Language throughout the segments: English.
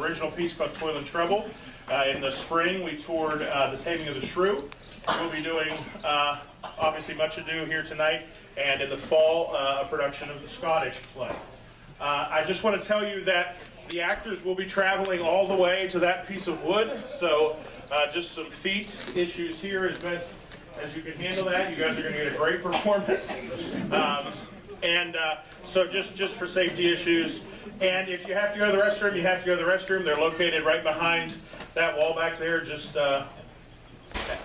original piece called Toil and Trouble. In the spring, we toured The Taming of the Shrew. We'll be doing, obviously, Much Ado here tonight, and in the fall, a production of the Scottish play. I just want to tell you that the actors will be traveling all the way to that piece of wood, so just some feet issues here as best as you can handle that. You guys are going to get a great performance. So just for safety issues. And if you have to go to the restroom, you have to go to the restroom. They're located right behind that wall back there, just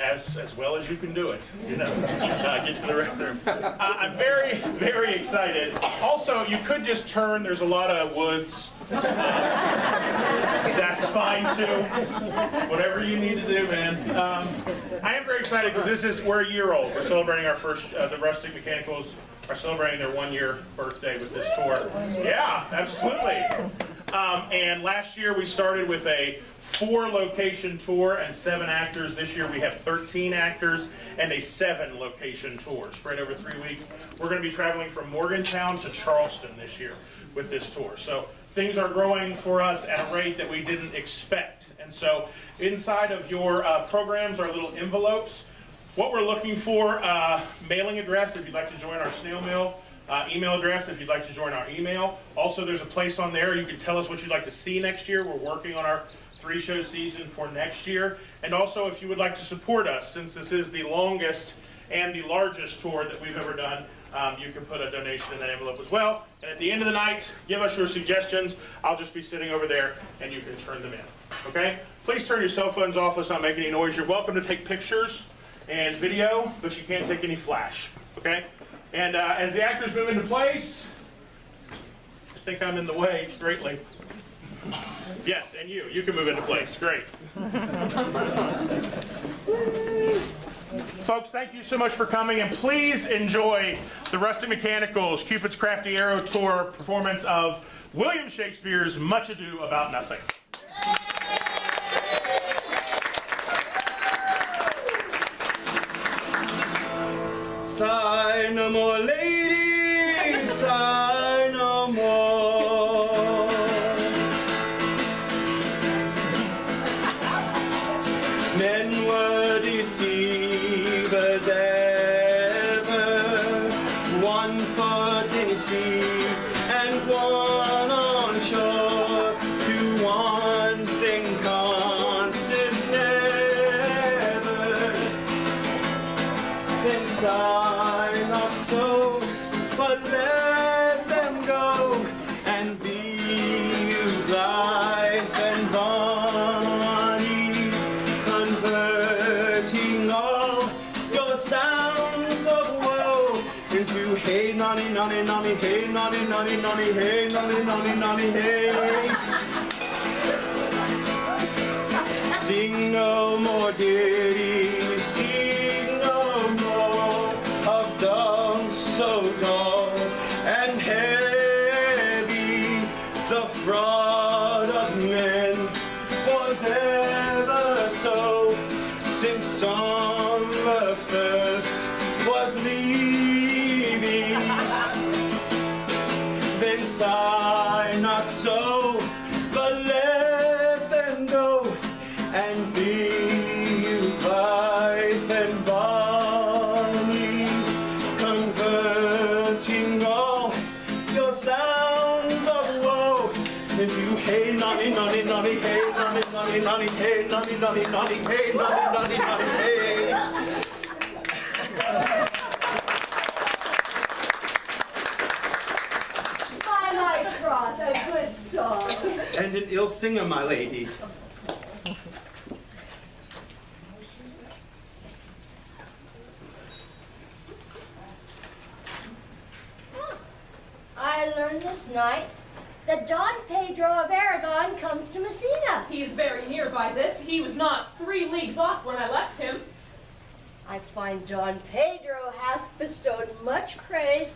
as well as you can do it, you know, get to the restroom. I'm very, very excited. Also, you could just turn. There's a lot of woods. That's fine too. Whatever you need to do, man. I am very excited because we're a year old. We're celebrating our first, the Rustic Mechanicals are celebrating their 1-year birthday with this tour. Yeah, absolutely. And last year we started with a 4-location tour and 7 actors. This year we have 13 actors and a 7-location tour spread over 3 weeks. We're going to be traveling from Morgantown to Charleston this year with this tour. So things are growing for us at a rate that we didn't expect. And so inside of your programs are little envelopes. What we're looking for, mailing address if you'd like to join our snail mail, email address if you'd like to join our email. Also, there's a place on there you can tell us what you'd like to see next year. We're working on our 3-show season for next year. And also, if you would like to support us, since this is the longest and the largest tour that we've ever done, you can put a donation in that envelope as well. And at the end of the night, give us your suggestions. I'll just be sitting over there, and you can turn them in. Okay? Please turn your cell phones off. Let's not make any noise. You're welcome to take pictures and video, but you can't take any flash. Okay? And as the actors move into place, I think I'm in the way greatly. Yes, and you can move into place. Great. Folks, thank you so much for coming, and please enjoy the Rustic Mechanicals Cupid's Crafty Arrow Tour performance of William Shakespeare's Much Ado About Nothing. Sigh no more, lady, sigh no more. Men were deceivers ever, one foot in sea and one on shore, to one thing constant never. Then sigh not so, but let them go, and be you blithe and bonny, converting all your sounds of woe into hey nonny nonny nonny, hey nonny nonny nonny, hey nonny nonny nonny, hey. Sing no more ditties, sing no more of dumb so dull and heavy. The fraud of men was ever so, since summer first was leaving. Then sigh not so, but let them go, and be you blithe and bonny, converting all your sounds of woe into hey nonny nonny nonny, hey nonny nonny nonny, hey nonny nonny nonny, hey nonny nonny nonny, hey. My Trot, a good song. And an ill singer, my lady. I learned this night that Don Pedro of Aragon comes to Messina. He is very near by this. He was not 3 leagues off when I left him. I find Don Pedro hath bestowed much praise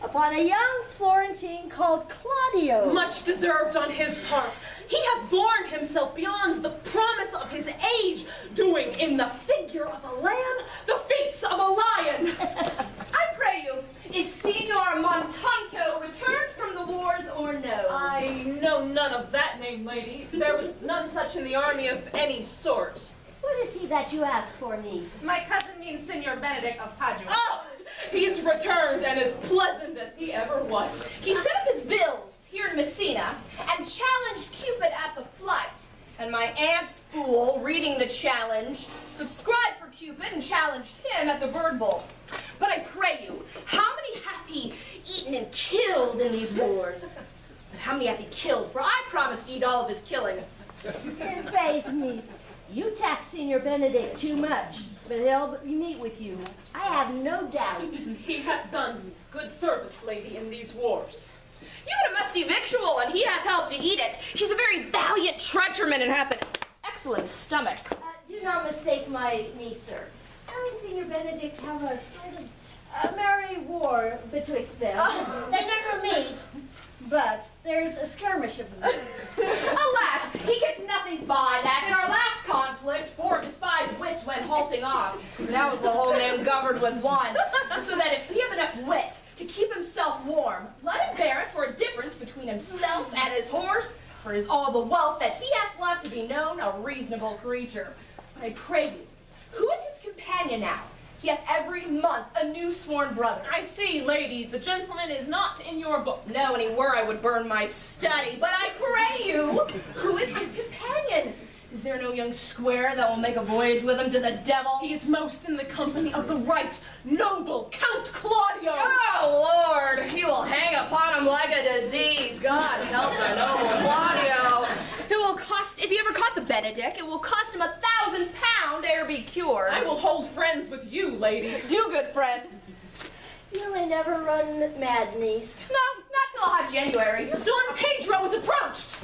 upon a young Florentine called Claudio. Much deserved on his part. He hath borne himself beyond the promise of his age, doing in the figure of a lamb the feats of a lion. I pray you, is Signor Montanto returned from the wars or no? I know none of that name, lady. There was none such in the army of any sort. What is he that you ask for, niece? My cousin means Senor Benedick of Padua. Oh, he's returned and as pleasant as he ever was. He set up his bills here in Messina and challenged Cupid at the flight. And my aunt's fool, reading the challenge, subscribed for Cupid and challenged him at the Bird Bolt. But I pray you, how many hath he eaten and killed in these wars? But how many hath he killed? For I promised to eat all of his killing. In faith, niece, you tax Senor Benedick too much, but he'll meet with you. I have no doubt. He hath done good service, lady, in these wars. You had a musty victual, and he hath helped to eat it. He's a very valiant trencherman and hath an excellent stomach. Do not mistake my niece, sir. I and Senor Benedict have a sort of merry war betwixt them. They never meet, but there's a skirmish of them. Alas, he gets nothing by that. In our last conflict, 4 despised wits went halting off. Now is the whole man governed with one. So that if he have enough wit to keep himself warm, let him bear it for a difference between himself and his horse, for it is all the wealth that he hath left to be known a reasonable creature. I pray you, who is his companion now? He hath every month a new sworn brother. I see, lady, the gentleman is not in your books. No, any were I would burn my study, but I pray you, who is his companion? Is there no young square that will make a voyage with him to the devil? He is most in the company of the right noble Count Claudio. Oh, Lord, he will hang upon him like a disease. God help the noble Claudio. It will cost, if he ever caught the Benedick, it will cost him £1,000 ere be cured. I will hold friends with you, lady. Do good, friend. You may never run mad, niece. No, not till hot January. Don Pedro is approached.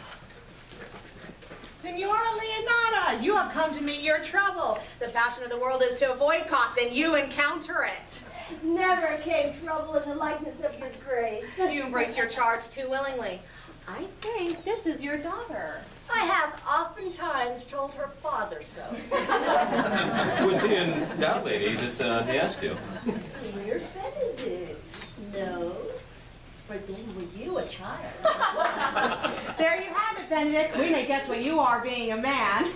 Signora Leonata, you have come to meet your trouble. The fashion of the world is to avoid cost, and you encounter it. Never came trouble in the likeness of your grace. You embrace your charge too willingly. I think this is your daughter. I have oftentimes told her father so. Was he in doubt, lady, that he asked you? Senor Benedict. No. For then were you a child. There you have it, Benedick. We may guess what you are, being a man.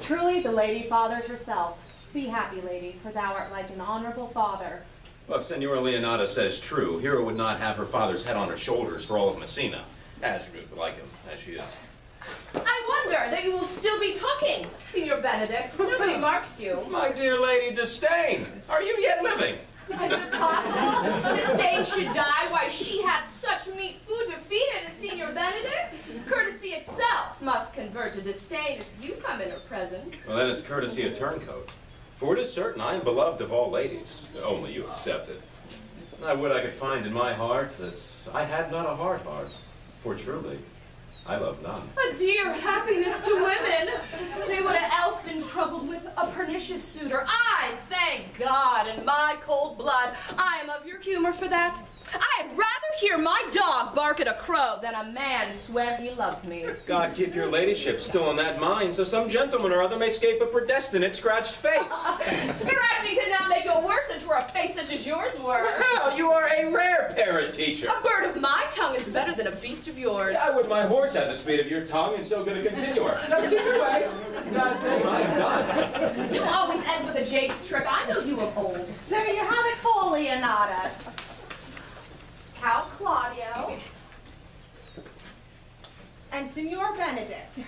Truly, the lady fathers herself. Be happy, lady, for thou art like an honorable father. Well, if Senora Leonata says true, Hero would not have her father's head on her shoulders for all of Messina, as rude like him as she is. I wonder that you will still be talking, Senor Benedick. Nobody marks you. My dear lady, disdain, are you yet living? Is it possible? Disdain should die? Why, she hath such meat food to feed it as Senor Benedick. Courtesy itself must convert to disdain if you come in her presence. Well, then it's courtesy a turncoat. For it is certain I am beloved of all ladies, only you excepted. I would I could find in my heart that I had not a hard heart, for truly, I love none. A dear happiness to women. They would have else been troubled with a pernicious suitor. I, thank God, in my cold blood, I am of your humor for that. I'd rather hear my dog bark at a crow than a man swear he loves me. God keep your ladyship still in that mind, so some gentleman or other may escape a predestinate scratched face. Scratching could not make it worse than twere a face such as yours were. Well, you are a rare parent teacher. A bird of my tongue is better than a beast of yours. I would my horse have the speed of your tongue, and so good a continuer. Now keep your way. God's name, I am done. You always end with a jade's trick. I know you of old. There you have it, full Leonata. Count Claudio and Signor Benedict.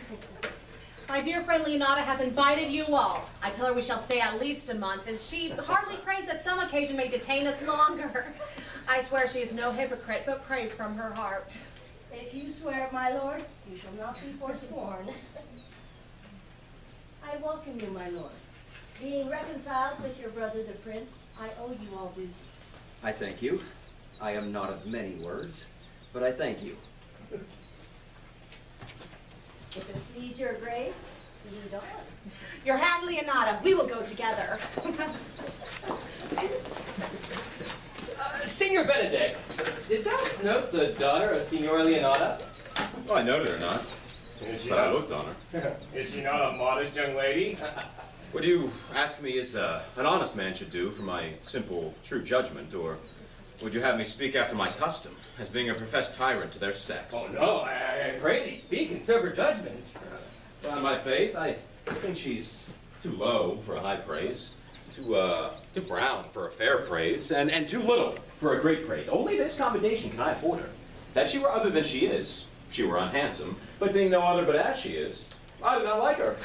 My dear friend Leonata hath invited you all. I tell her we shall stay at least a month, and she hardly prays that some occasion may detain us longer. I swear she is no hypocrite, but prays from her heart. If you swear, my lord, you shall not be forsworn. I welcome you, my lord. Being reconciled with your brother the prince, I owe you all duty. I thank you. I am not of many words, but I thank you. If it please your grace, lead on. Your hand, Leonata, we will go together. Senor Benedick, did thou note the daughter of Senora Leonata? Oh, I noted her not, but I looked on her. Is she not a modest young lady? Would you ask me as an honest man should do for my simple, true judgment, or Would you have me speak after my custom, as being a professed tyrant to their sex? Oh no, I pray thee speak in sober judgment. By my faith, I think she's too low for a high praise, too brown for a fair praise, and too little for a great praise. Only this commendation can I afford her. That she were other than she is, she were unhandsome, but being no other but as she is, I do not like her.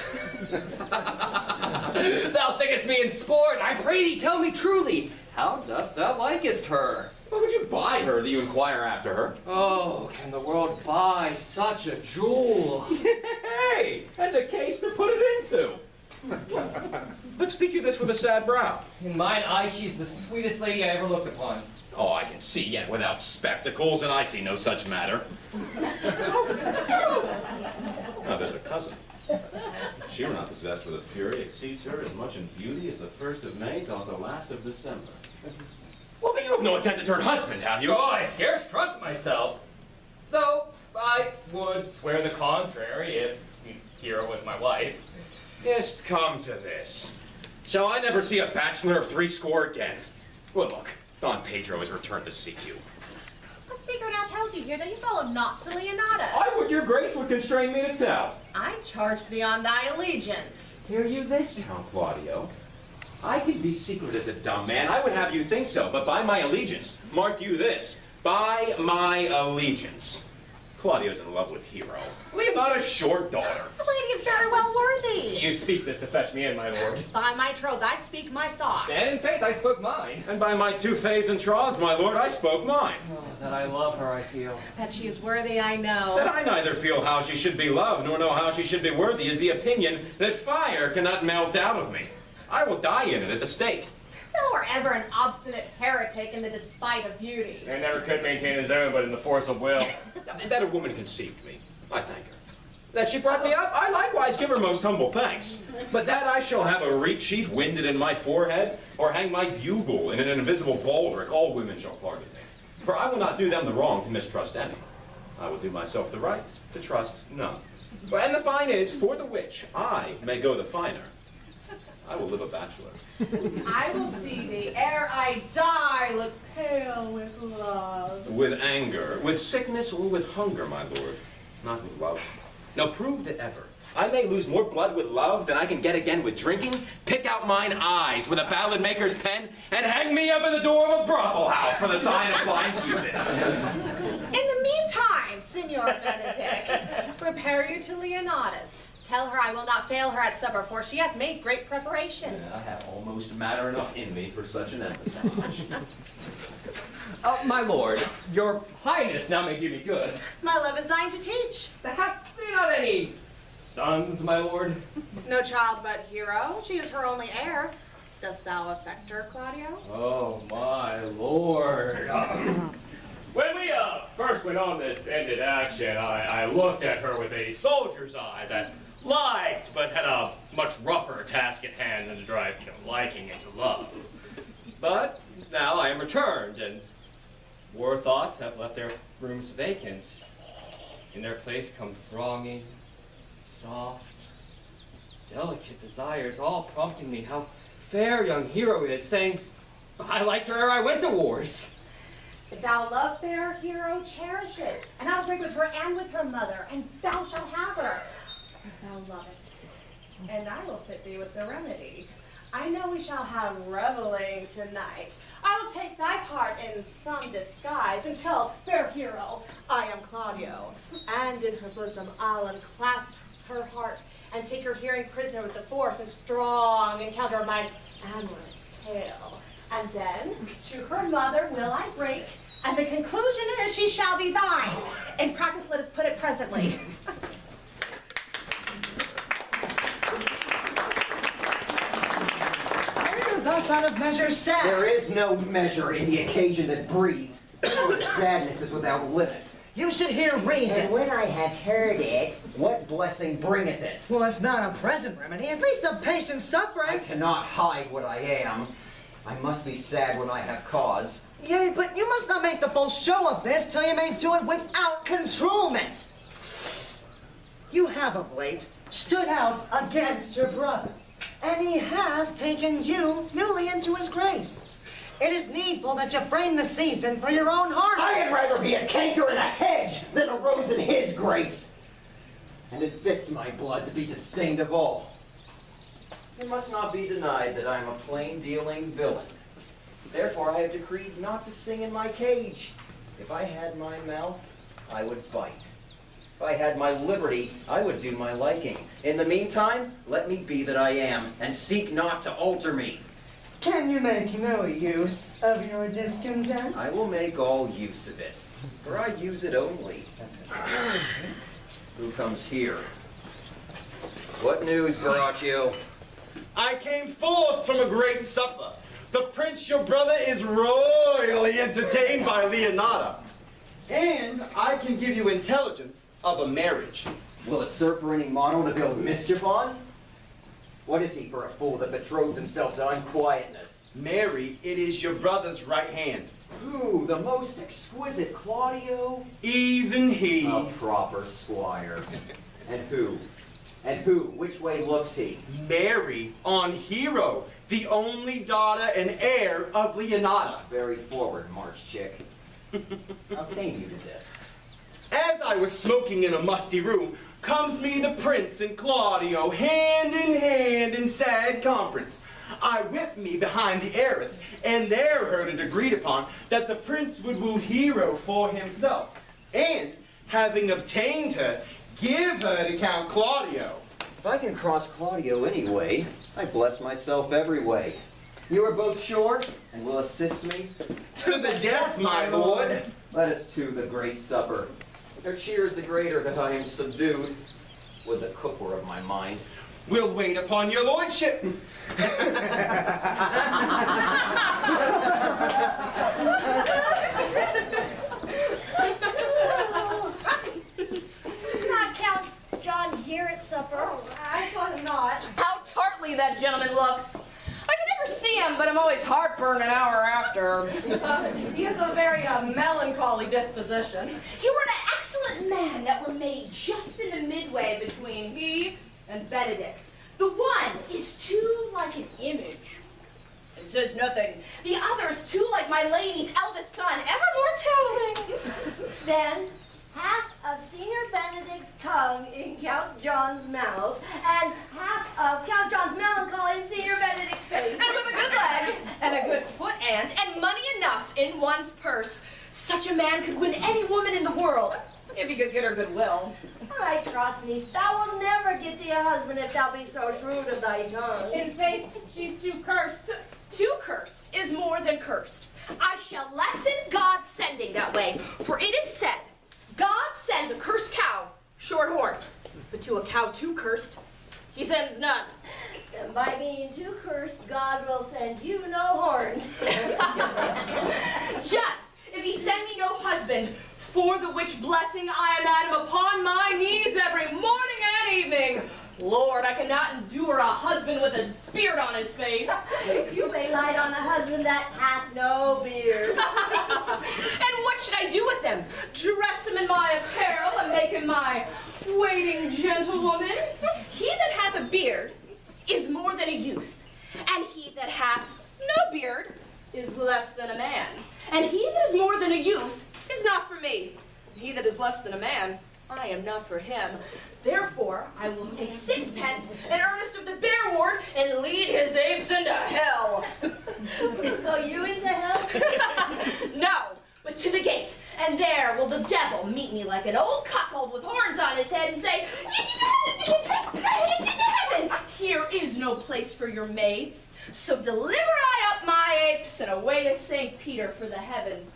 Thou thinkest me in sport. I pray thee tell me truly, how dost thou likest her? Why would you buy her that you inquire after her? Oh, can the world buy such a jewel? Hey, and a case to put it into. But speak you this with a sad brow. In mine eye, she's the sweetest lady I ever looked upon. Oh, I can see yet without spectacles, and I see no such matter. Now there's a cousin. She were not possessed with a fury exceeds her as much in beauty as the 1st of May doth the last of December. Well, but you have no intent to turn husband, have you? Oh, I scarce trust myself. Though I would swear the contrary if Hero was my wife. Is't come to this. Shall I never see a bachelor of 80 again? Well, look, Don Pedro has returned to seek you. What secret hath held you here that you follow not to Leonatus? I would your grace would constrain me to tell. I charge thee on thy allegiance. Hear you this, Count Claudio? I can be secret as a dumb man. I would have you think so, but by my allegiance, mark you this, by my allegiance. Claudio's in love with Hero. Leave out a short daughter. The lady is very well worthy. You speak this to fetch me in, my lord. By my troth, I speak my thought. And in faith, I spoke mine. And by my 2 fays and troths, my lord, I spoke mine. Oh, that I love her, I feel. That she is worthy, I know. That I neither feel how she should be loved, nor know how she should be worthy, is the opinion that fire cannot melt out of me. I will die in it at the stake. Thou art ever an obstinate heretic in the despite of beauty. Man never could maintain his own, but in the force of will. That a woman conceived me, I thank her. That she brought me up, I likewise give her most humble thanks. But that I shall have a reed sheath winded in my forehead, or hang my bugle in an invisible baldric, all women shall pardon me. For I will not do them the wrong to mistrust any. I will do myself the right to trust none. And the fine is, for the which I may go the finer, I will live a bachelor. I will see thee ere I die look pale with love. With anger, with sickness, or with hunger, my lord, not with love. Now prove that ever I may lose more blood with love than I can get again with drinking, pick out mine eyes with a ballad maker's pen, and hang me up at the door of a brothel house for the sign of blind Cupid. In the meantime, Signor Benedick, prepare you to Leonatus. Tell her I will not fail her at supper, for she hath made great preparation. Yeah, I have almost matter enough in me for such an embassage. My lord, your highness now may do me good. My love is thine to teach. Have they not any sons, my lord? No child but Hero. She is her only heir. Dost thou affect her, Claudio? Oh, my lord. When we first went on this ended action, I looked at her with a soldier's eye that liked, but had a much rougher task at hand than to drive, liking into love. But now I am returned, and war thoughts have left their rooms vacant. In their place come thronging, soft, delicate desires, all prompting me how fair young Hero is, saying, I liked her ere I went to wars. If thou love fair Hero, cherish it, and I'll break with her and with her mother, and thou shalt have her. If thou lovest, and I will fit thee with the remedy. I know we shall have reveling tonight. I will take thy part in some disguise until, fair Hero, I am Claudio, and in her bosom I'll unclasp her heart and take her hearing prisoner with the force and strong encounter of my amorous tale. And then to her mother will I break, and the conclusion is she shall be thine. In practice, let us put it presently. Thus out of measure sad. There is no measure in the occasion that breathes. The sadness is without limit. You should hear reason. And when I have heard it, what blessing bringeth it? Well, if not a present remedy, at least a patient sufferance. I cannot hide what I am. I must be sad when I have cause. Yea, but you must not make the full show of this till you may do it without controlment. You have of late stood out against your brother, and he hath taken you newly into his grace. It is needful that you frame the season for your own harvest. I'd rather be a canker in a hedge than a rose in his grace. And it fits my blood to be disdained of all. It must not be denied that I am a plain-dealing villain. Therefore, I have decreed not to sing in my cage. If I had my mouth, I would bite. If I had my liberty, I would do my liking. In the meantime, let me be that I am, and seek not to alter me. Can you make no use of your discontent? I will make all use of it, for I use it only. Who comes here? What news brought you? I came forth from a great supper. The prince, your brother, is royally entertained by Leonardo. And I can give you intelligence of a marriage. Will it serve for any model to build mischief on? What is he for a fool that betroths himself to unquietness? Mary, it is your brother's right hand. Who, the most exquisite Claudio? Even he. A proper squire. And who? And who? Which way looks he? Mary on Hero, the only daughter and heir of Leonardo. Very forward, March chick. How came you to this? As I was smoking in a musty room, comes me the prince and Claudio, hand in hand in sad conference. I whipped me behind the heiress, and there heard it agreed upon that the prince would woo Hero for himself, and, having obtained her, give her to Count Claudio. If I can cross Claudio anyway, I bless myself every way. You are both sure, and will assist me? To the death, my lord. Let us to the great supper. Their cheer is the greater that I am subdued. Would the cook were of my mind. We'll wait upon your lordship. Is not Count Jon here at supper? Oh, I thought not. How tartly that gentleman looks. I can never see him, but I'm always heartburned an hour after. He has a very melancholy disposition. He were an excellent man that were made just in the midway between he and Benedick. The one is too like an image and says nothing. The other's too like my lady's eldest son, evermore telling. Then half of Senior Benedick's tongue in Count John's mouth, and half of Count John's melancholy in Senior Benedick's face. And with a good leg, and a good foot and money enough in one's purse, such a man could win any woman in the world, if he could get her goodwill. I trust me, thou wilt never get thee a husband if thou be so shrewd of thy tongue. In faith, she's too cursed. Too cursed is more than cursed. I shall lessen God's sending that way, for it is said, God sends a cursed cow short horns, but to a cow too cursed, he sends none. And by being too cursed, God will send you no horns. Just, if he send me no husband, for the which blessing I am at him upon my knees every morning and evening. Lord, I cannot endure a husband with a beard on his face. You may light on a husband that hath no beard. And what should I do with him? Dress him in my apparel and make him my waiting gentlewoman? He that hath a beard is more than a youth, and he that hath no beard is less than a man. And he that is more than a youth is not for me. He that is less than a man, I am not for him. Therefore, I will take 6pence in earnest of the bear ward and lead his apes into hell. Go you into hell? No, but to the gate, and there will the devil meet me like an old cuckold with horns on his head and say, "Get you to heaven, Beatrice! Get you to heaven! Here is no place for your maids, so deliver I up my apes and away to St. Peter for the heavens."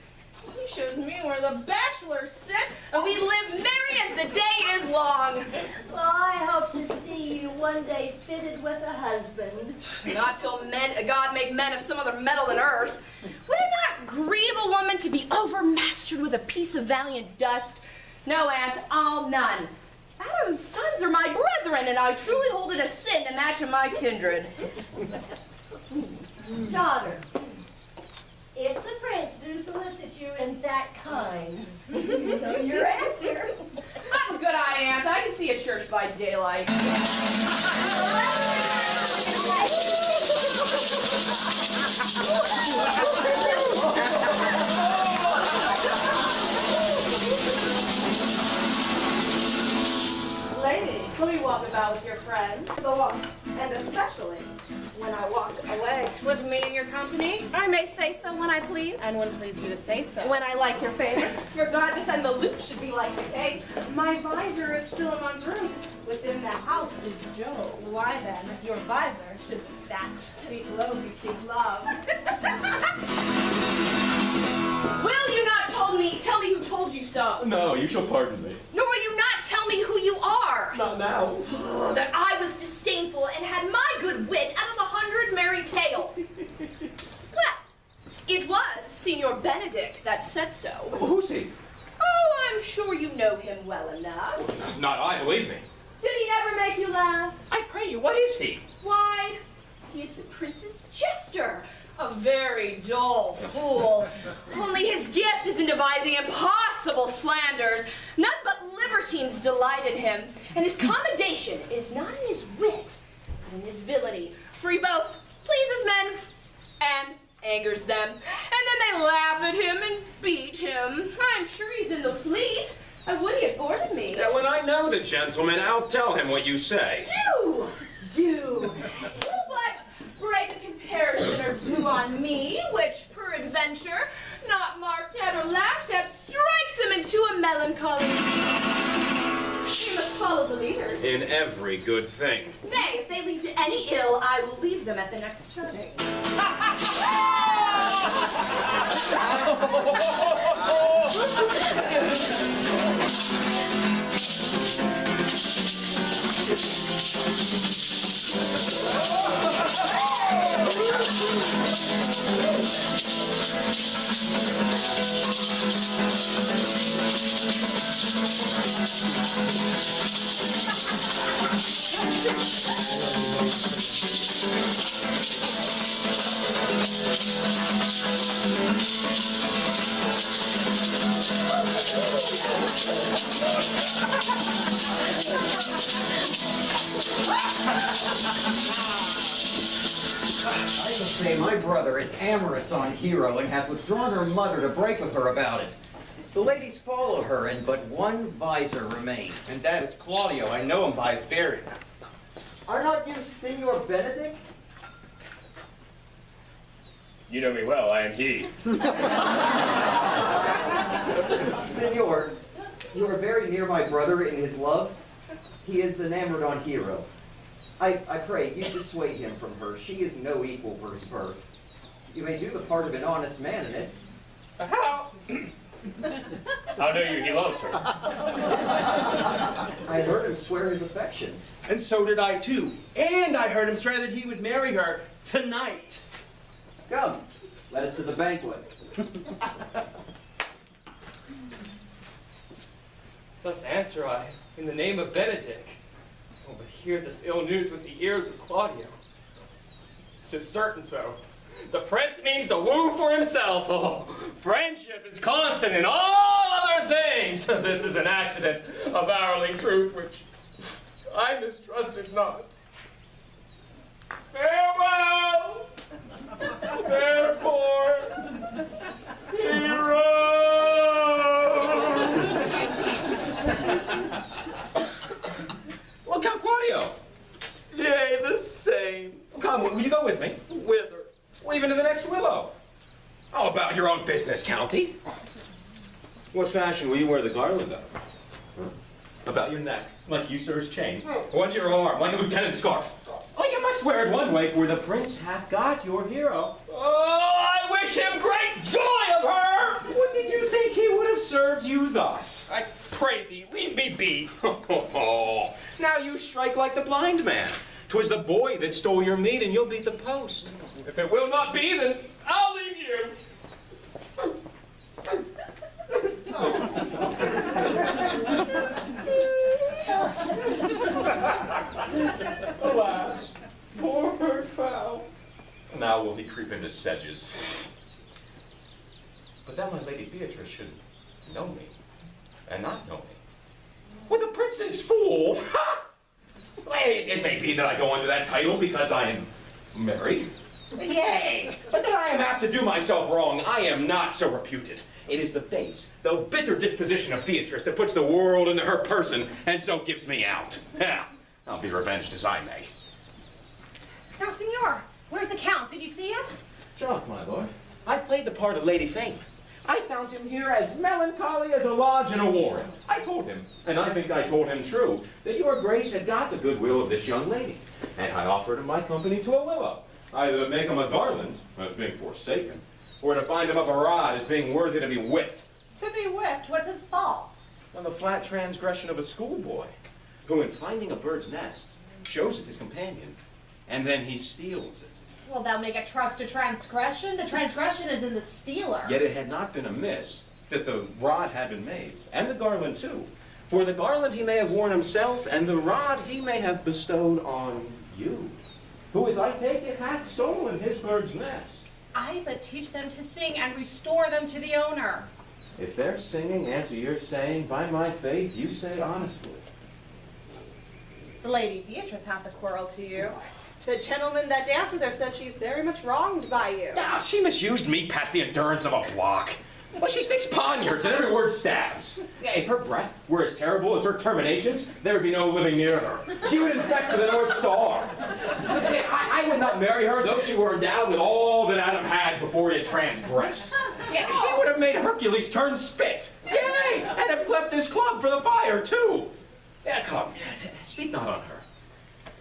He shows me where the bachelor sit, and we live merry as the day is long. Well, I hope to see you one day fitted with a husband. Not till God make men of some other metal than earth. Would it not grieve a woman to be overmastered with a piece of valiant dust? No, aunt, I'll none. Adam's sons are my brethren, and I truly hold it a sin to match with my kindred. Daughter, if the prince do solicit you in that kind, you know your answer. I'm a good eye, aunt. I can see a church by daylight. walk about with your friends, and especially when I walk away. With me in your company? I may say so when I please. And when please you to say so. When I like your favor. For God defend the loop should be like the case. My visor is still in my room. Within the house is Joe. Why then, your visor should be thatched. Speak low, you speak love. Will you not tell me who told you so? No, you shall pardon me. Nor will you not tell me who you are? Not now. That I was disdainful and had my good wit out of 100 merry tales. Well, it was Signor Benedick that said so. Who's he? Oh, I'm sure you know him well enough. Not I, believe me. Did he never make you laugh? I pray you, what is he? Why, he is the prince's jester. A very dull fool. Only his gift is in devising impossible slanders. None but libertines delight in him. And his commendation is not in his wit, but in his villainy. For he both pleases men and angers them. And then they laugh at him and beat him. I'm sure he's in the fleet. I would he had boarded me. Now, when I know the gentleman, I'll tell him what you say. Do! You but break a comparison or two on me, which, peradventure, not marked at or laughed at, strikes him into a melancholy. You must follow the leaders. In every good thing. Nay, if they lead to any ill, I will leave them at the next turning. I will say my brother is amorous on Hero and hath withdrawn her mother to break with her about it. The ladies follow her, and but one visor remains. And that is Claudio. I know him by his bearing. Are not you Signor Benedick? You know me well, I am he. Signor, you are very near my brother in his love. He is enamored on Hero. I pray you dissuade him from her. She is no equal for his birth. You may do the part of an honest man in it. How? How know you he loves her? I heard him swear his affection. And so did I too. And I heard him swear that he would marry her tonight. Come, let us to the banquet. Thus answer I, in the name of Benedick. Oh, but hear this ill news with the ears of Claudio. 'Tis certain so. The prince means to woo for himself. Oh, friendship is constant in all other things. This is an accident of hourly truth, which I mistrusted not. Farewell! Therefore, Hero! Well, Count Claudio. Yea, the same. Come, will you go with me? Whither? Well, even to the next willow. How about your own business, County? What fashion will you wear the garland of? Huh? About your neck, like you sir's chain. One to your arm, like a lieutenant's scarf. Oh, you must wear it one way, for the prince hath got your hero. Oh, I wish him great joy of her! What did you think he would have served you thus? I pray thee, leave me be. Oh, now you strike like the blind man. 'Twas the boy that stole your meat, and you'll beat the post. If it will not be, then I'll leave you. Alas, poor bird foul. Now will he creep into sedges. But that my lady Beatrice should know me, and not know me. When the prince is fool, ha! Well, it may be that I go under that title because I am married. Yea, but that I am apt to do myself wrong, I am not so reputed. It is the base, though bitter disposition of Beatrice that puts the world into her person, and so gives me out. Yeah. I'll be revenged as I may. Now, Signor, where's the Count? Did you see him? Troth, my lord, I played the part of Lady Fame. I found him here as melancholy as a lodge in a warren. I told him, and I think I told him true, that your grace had got the goodwill of this young lady, and I offered him my company to a willow, either to make him a garland, as being forsaken, or to bind him up a rod as being worthy to be whipped. To be whipped? What's his fault? On the flat transgression of a schoolboy, who in finding a bird's nest, shows it his companion, and then he steals it. Well, they'll make a trust to transgression. The transgression is in the stealer. Yet it had not been amiss that the rod had been made, and the garland too. For the garland he may have worn himself, and the rod he may have bestowed on you, who, as I take it, hath stolen his bird's nest. I but teach them to sing and restore them to the owner. If their singing answer your saying, by my faith, you say honestly. The Lady Beatrice hath a quarrel to you. The gentleman that danced with her says she's very much wronged by you. Now, she misused me past the endurance of a block. Well, she speaks poniards, and every word stabs. If her breath were as terrible as her terminations, there would be no living near her. She would infect with the North Star. I would not marry her, though she were endowed with all that Adam had before he had transgressed. Yeah, she would have made Hercules turn spit. Yay! And have cleft his club for the fire, too. Yeah, come, speak not on her.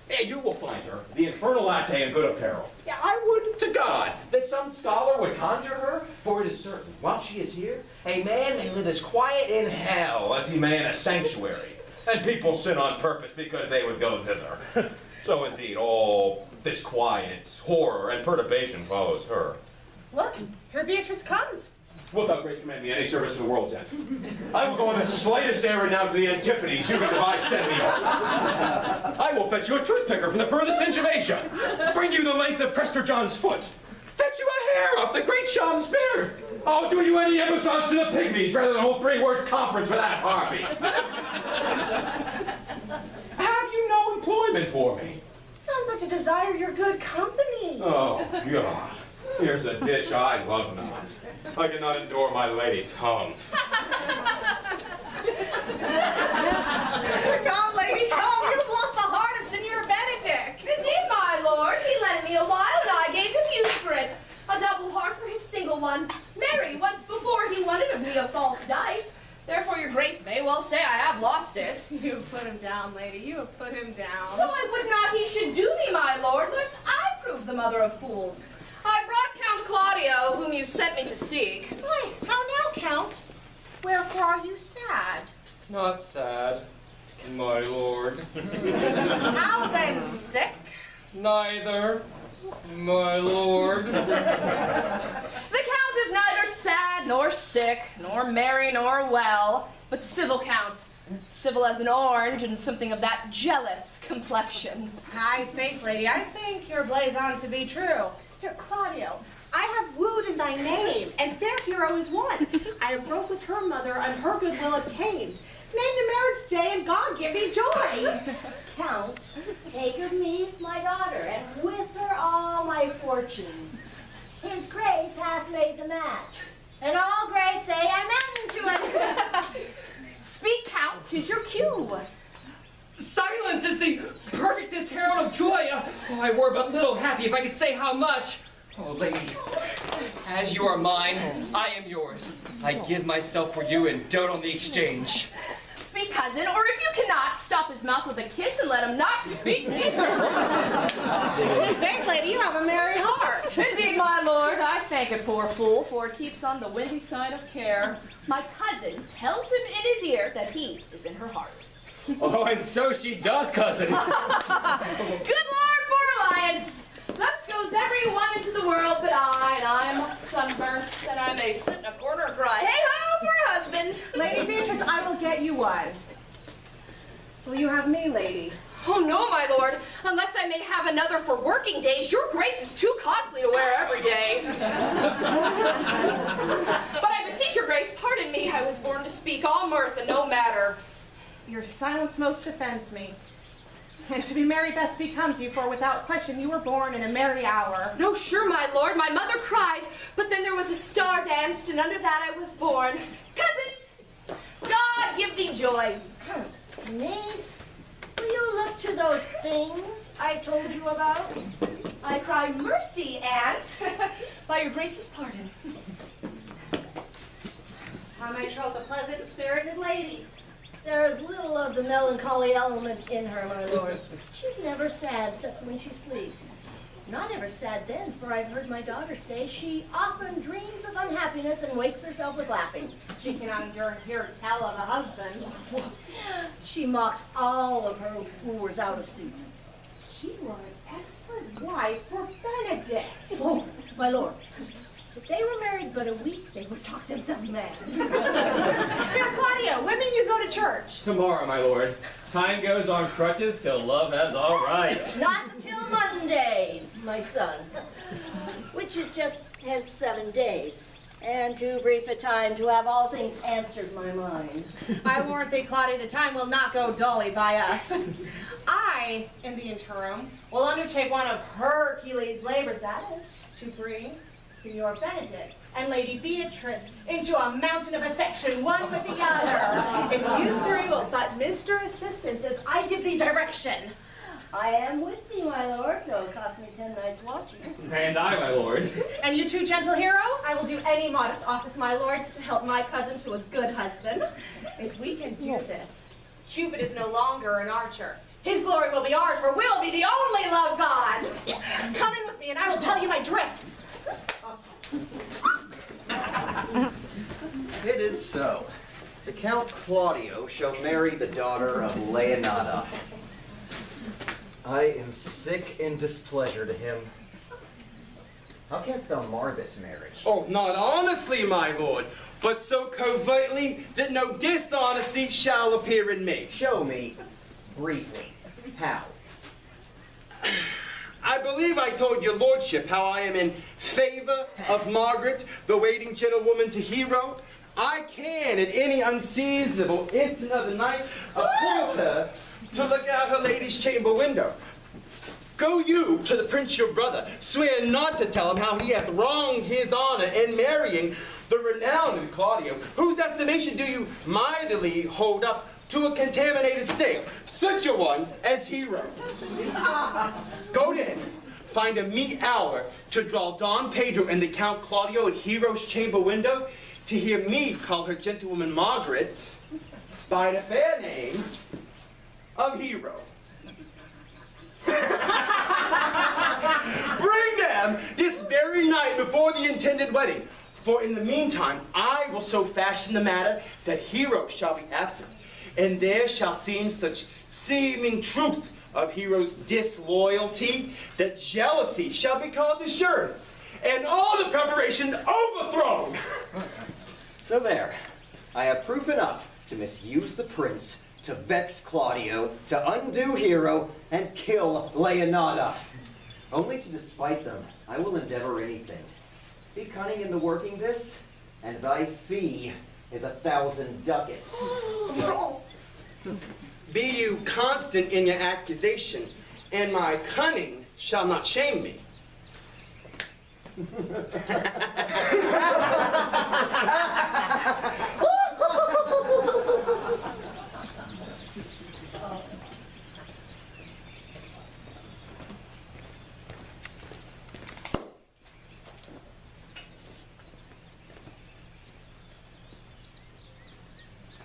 Yeah, you will find her, the infernal latte in good apparel. Yeah, I would to God that some scholar would conjure her, for it is certain, while she is here, a man may live as quiet in hell as he may in a sanctuary. And people sin on purpose because they would go thither. So indeed, all disquiet, horror, and perturbation follows her. Look, here Beatrice comes. Wilt thou, grace, command me any service to the world's end? I will go on the slightest errand now to the Antipodes you can devise send me on. I will fetch you a toothpicker from the furthest inch of Asia. Bring you the length of Prester John's foot. Fetch you a hair up the great Sham's beard. I'll do you any episodes to the pygmies rather than hold 3 words conference with that harpy. Have you no employment for me? None but to desire your good company. Oh, God. Here's a dish I love not. I cannot endure my lady tongue. Come, lady, come. You've lost the heart of Signor Benedick. Indeed, my lord. He lent me a while, and I gave him use for it. A double heart for his single one. Marry, once before he wanted of me a false dice. Therefore your grace may well say I have lost it. You have put him down, lady. You have put him down. So I would not he should do me, my lord, lest I prove the mother of fools. I brought Count Claudio, whom you sent me to seek. Why, how now, Count? Wherefore are you sad? Not sad, my lord. How then, sick? Neither, my lord. The Count is neither sad, nor sick, nor merry, nor well, but civil Count. Civil as an orange, and something of that jealous complexion. I faith, lady, I think your blazon to be true. Here, Claudio, I have wooed in thy name, and fair Hero is one. I have broke with her mother, and her goodwill obtained. Name the marriage day, and God give thee joy. Count, take of me my daughter, and with her all my fortune. His grace hath made the match, and all grace say amen to it. Speak, Count, 'tis your cue. Silence is the perfectest herald of joy. I were but little happy if I could say how much. Oh, lady, as you are mine, I am yours. I give myself for you and dote on the exchange. Speak, cousin, or if you cannot, stop his mouth with a kiss and let him not speak neither. Faith, lady, you have a merry heart. Indeed, my lord, I thank it, poor fool, for it keeps on the windy side of care. My cousin tells him in his ear that he is in her heart. Oh, and so she doth, cousin. Good Lord for alliance! Thus goes every one into the world but I, and I am sunburnt, and I may sit in a corner and cry, hey-ho for a husband! Lady Beatrice, I will get you one. Will you have me, lady? Oh, no, my lord, unless I may have another for working days, your grace is too costly to wear every day. But I beseech your grace, pardon me, I was born to speak all mirth and no matter. Your silence most offends me. And to be merry best becomes you, for without question you were born in a merry hour. No, sure, my lord, my mother cried, but then there was a star danced, and under that I was born. Cousins, God give thee joy. Niece, will you look back to those things I told you about. I cry mercy, aunt, by your grace's pardon. How may I troll the pleasant and spirited lady? There is little of the melancholy element in her, my lord. She's never sad except when she sleeps. Not ever sad then, for I've heard my daughter say she often dreams of unhappiness and wakes herself with laughing. She cannot endure hear tell of a husband. She mocks all of her wooers out of suit. She were an excellent wife for Benedick. Oh, my lord. If they were married but a week, they would talk themselves mad. Here, Claudio, when do you go to church? Tomorrow, my lord. Time goes on crutches till love has all rights. Not until Monday, my son. Which is just hence 7 days. And too brief a time to have all things answered my mind. I warrant thee, Claudia, the time will not go dully by us. I, in the interim, will undertake one of Hercules' labors, that is, to bring Signor Benedick and Lady Beatrice into a mountain of affection, one with the other. If you three will but Mr. Assistance as I give thee direction. I am with thee, my lord, though it cost me 10 nights watching. And I, my lord. And you too, gentle hero? I will do any modest office, my lord, to help my cousin to a good husband. If we can do this, Cupid is no longer an archer. His glory will be ours, for we'll be the only love gods. Come in with me and I will tell you my drift. It is so. The Count Claudio shall marry the daughter of Leonata. I am sick in displeasure to him. How canst thou mar this marriage? Oh, not honestly, my lord, but so covertly that no dishonesty shall appear in me. Show me, briefly, how. I believe I told your lordship how I am in favor of Margaret, the waiting gentlewoman to Hero. I can, at any unseasonable instant of the night, appoint her to look out her lady's chamber window. Go you to the prince your brother, swear not to tell him how he hath wronged his honor in marrying the renowned Claudio, whose estimation do you mightily hold up to a contaminated state, such a one as Hero. Go then, find a meet hour to draw Don Pedro and the Count Claudio at Hero's chamber window, to hear me call her gentlewoman Margaret by the fair name of Hero. Bring them this very night before the intended wedding, for in the meantime I will so fashion the matter that Hero shall be absent, and there shall seem such seeming truth of Hero's disloyalty that jealousy shall be called assurance, and all the preparations overthrown. So there, I have proof enough to misuse the prince, to vex Claudio, to undo Hero, and kill Leonata. Only to despite them, I will endeavor anything. Be cunning in the working this, and thy fee is 1,000 ducats. Be you constant in your accusation, and my cunning shall not shame me.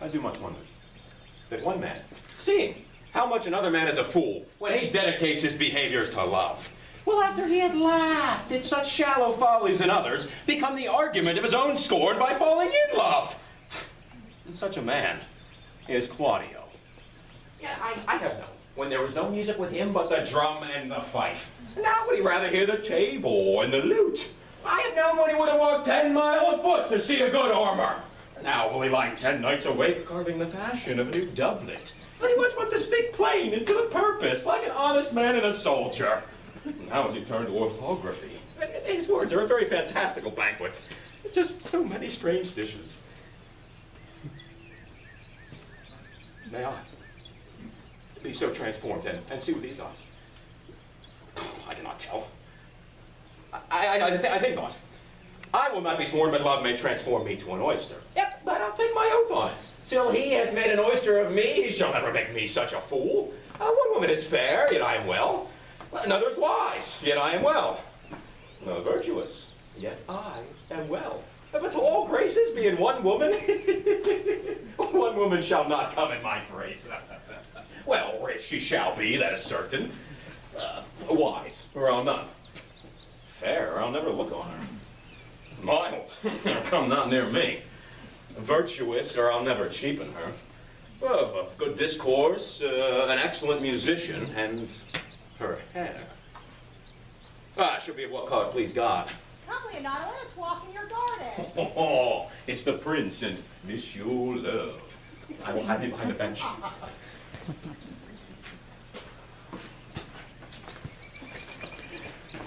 I do much wonder that one man, seeing how much another man is a fool when he dedicates his behaviors to love, will, after he had laughed at such shallow follies in others, become the argument of his own scorn by falling in love. And such a man is Claudio. Yeah, I have known when there was no music with him but the drum and the fife. Now would he rather hear the tabor and the lute? I have known when he would have walked 10 miles afoot to see a good armor. Now will he lie 10 nights awake carving the fashion of a new doublet. But he was but to speak plain and to the purpose, like an honest man and a soldier. Now has he turned to orthography. His words are a very fantastical banquet. Just so many strange dishes. May I be so transformed and see with these eyes? I cannot tell. I think not. I will not be sworn, but love may transform me to an oyster. Yep, but I'll take my oath on it. Till he hath made an oyster of me, he shall never make me such a fool. One woman is fair, yet I am well. Another is wise, yet I am well. Another virtuous, yet I am well. But to all graces be in one woman, one woman shall not come in my grace. Well, rich she shall be, that is certain. Wise, or I'll not. Fair, or I'll never look on her. Mild, come not near me. Virtuous, or I'll never cheapen her. Of good discourse, an excellent musician, and her hair. She'll be of what color, please God. Come, Leonardo, let's walk in your garden. Oh, it's the prince and Miss Your Love. I will hide him behind the bench.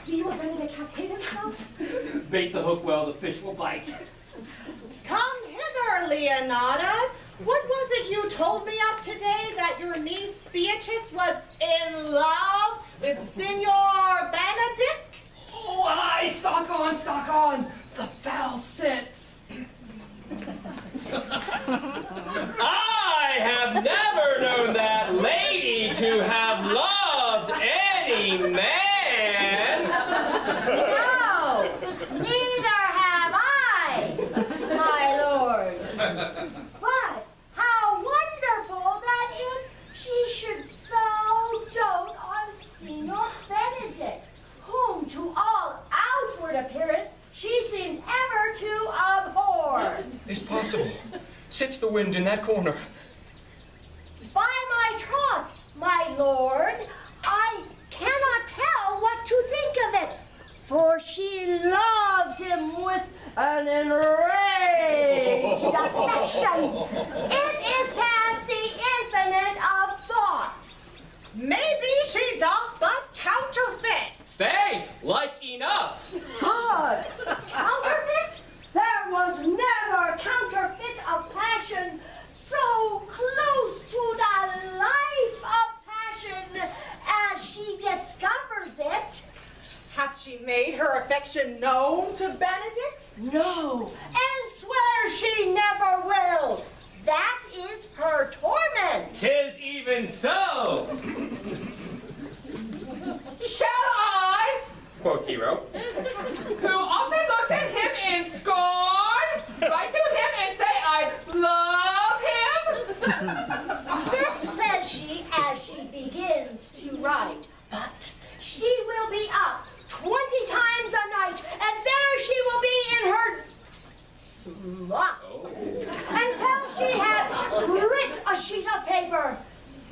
See what Benedick hath hid himself? Bait the hook well, the fish will bite. Come hither, Leonardo. What was it you told me of today, that your niece Beatrice was in love with Signor Benedick? Oh, aye, stock on, the foul sits. I have never known that lady to have loved any man. No, neither have I, my lord. But how wonderful that if she should so dote on Signor Benedick, whom to all outward appearance she seemed ever to abhor. It's possible. Sits the wind in that corner. By my troth, my lord, I cannot tell what to think of it, for she loves him with an enraged affection. It is past the infinite of thought. Maybe she doth but counterfeit. Stay, like enough. God, counterfeit? There was never counterfeit of passion so close to the life of passion as she discovers it. Hath she made her affection known to Benedick? No, and swears she never will. That is her torment. 'Tis even so. Shall I, quoth Hero, who often looked at him in scorn, write to him and say I love him? This says she as she begins to write, but she will be up 20 times a night, and there she will be in her slop until she had writ a sheet of paper.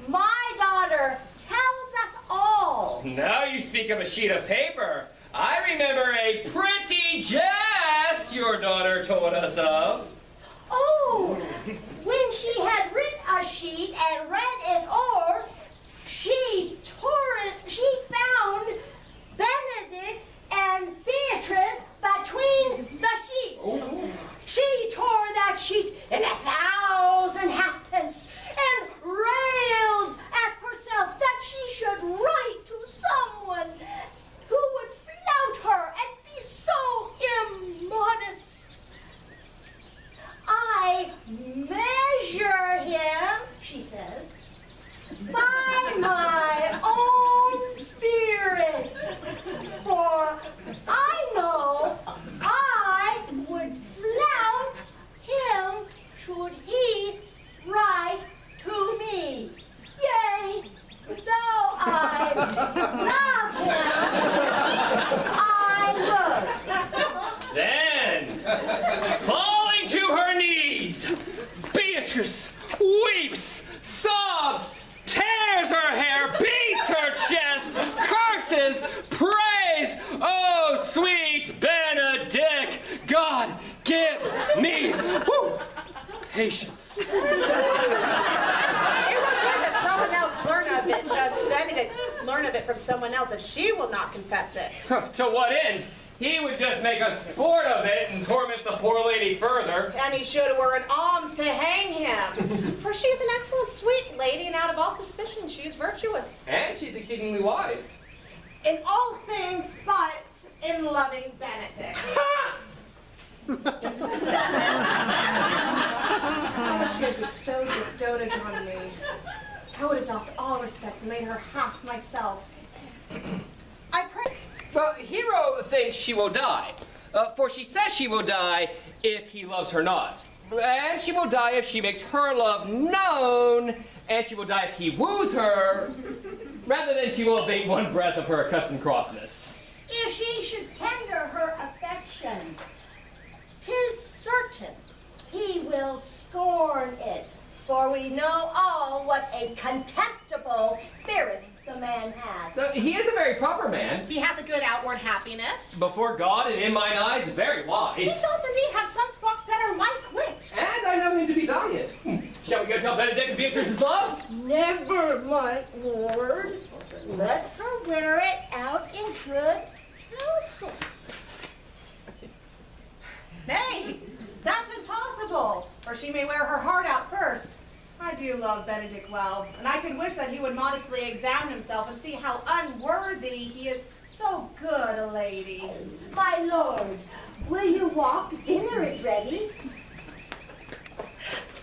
My daughter tells us all. Now you speak of a sheet of paper. I remember a pretty jest your daughter told us of. Oh, when she had writ a sheet and read it o'er, she found Benedick and Beatrice between the sheets. Oh. She tore that sheet in 1,000 halfpence and railed at herself that she should write to someone who would flout her and be so immodest. I measure him, she says, by my own spirit, for I know I would flout him should he write to me. Yea, though I love him, I would. Then, falling to her knees, Beatrice weeps, sobs, tears her hair, beats her chest, curses, prays, oh sweet Benedick, God give me patience. It would be that someone else learn of it, Benedict learn of it from someone else if she will not confess it. To what end? He would just make a sport of it and torment the poor lady further. And he should were an alms to hang him. For she is an excellent sweet lady, and out of all suspicion she is virtuous. And she's exceedingly wise. In all things but in loving Benedick. How much she has bestowed it on me. I would adopt all respects and made her half myself. I pray. Well, Hero thinks she will die, for she says she will die if he loves her not. And she will die if she makes her love known, and she will die if he woos her, rather than she will abate one breath of her accustomed crossness. If she should tender her affection, 'tis certain he will scorn it. For we know all what a contemptible spirit the man had. He is a very proper man. He hath a good outward happiness. Before God and in mine eyes, very wise. He doth indeed have some sparks that are like wit. And I know him to be valiant. Shall we go tell Benedick and Beatrice's love? Never, my lord. Let her wear it out in good counsel. Nay, that's impossible, for she may wear her heart out first. I do love Benedick well, and I could wish that he would modestly examine himself and see how unworthy he is so good a lady. My lord, will you walk? Dinner is ready.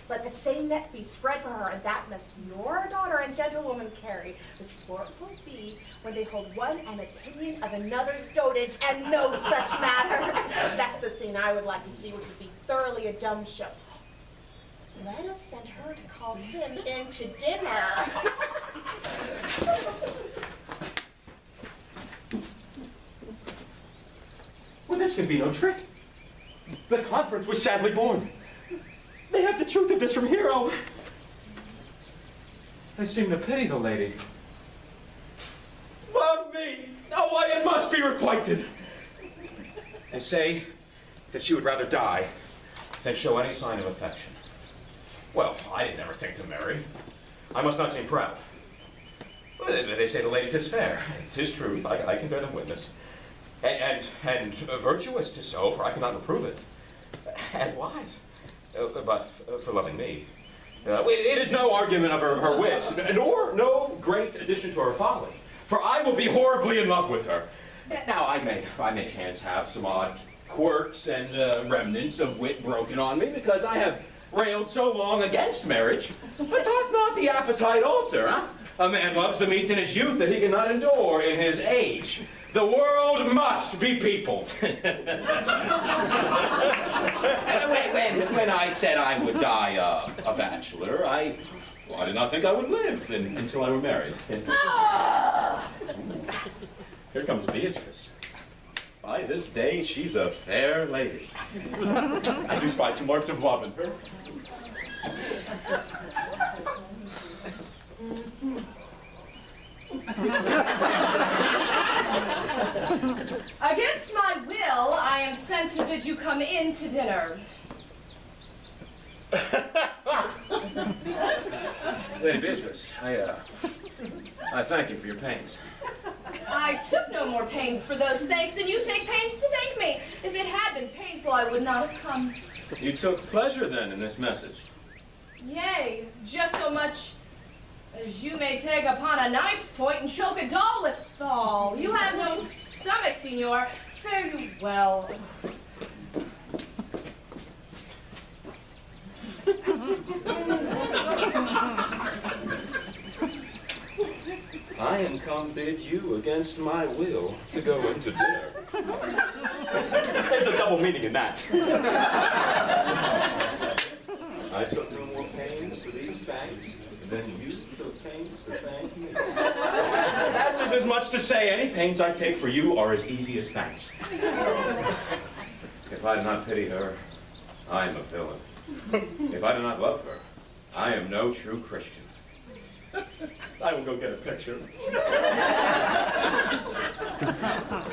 Let the same net be spread for her, and that must your daughter and gentlewoman carry. The sport will be when they hold one an opinion of another's dotage and no such matter. That's the scene I would like to see, which would be thoroughly a dumb show. Let us send her to call him in to dinner. Well, this can be no trick. The conference was sadly born. They have the truth of this from Hero. I seem to pity the lady. Love me! Oh, why it must be requited! And say that she would rather die than show any sign of affection. Well, I did never think to marry. I must not seem proud. Well, they say the lady 'tis fair. 'Tis truth, I can bear them witness. And virtuous 'tis so, for I cannot reprove it. And wise. But for loving me. It is no argument of her wit, nor no great addition to her folly. For I will be horribly in love with her. Now, I may chance have some odd quirks and remnants of wit broken on me, because I have railed so long against marriage. But doth not the appetite alter, huh? A man loves the meat in his youth that he cannot endure in his age. The world must be peopled. When I said I would die a bachelor, I did not think I would live until I were married. Here comes Beatrice. By this day, she's a fair lady. I do spy some marks of love in her. Against my will, I am sent to bid you come in to dinner. Lady Beatrice, I thank you for your pains. I took no more pains for those thanks than you take pains to thank me. If it had been painful, I would not have come. You took pleasure, then, in this message? Yea, just so much as you may take upon a knife's point and choke a doll withal. You have no stomach, Signor. Fare you well. I am come bid you against my will to go into dinner. There's a double meaning in that. I took no more pains for these thanks than you took pains to thank me. That is as much to say any pains I take for you are as easy as thanks. If I do not pity her, I am a villain. If I do not love her, I am no true Christian. I will go get a picture.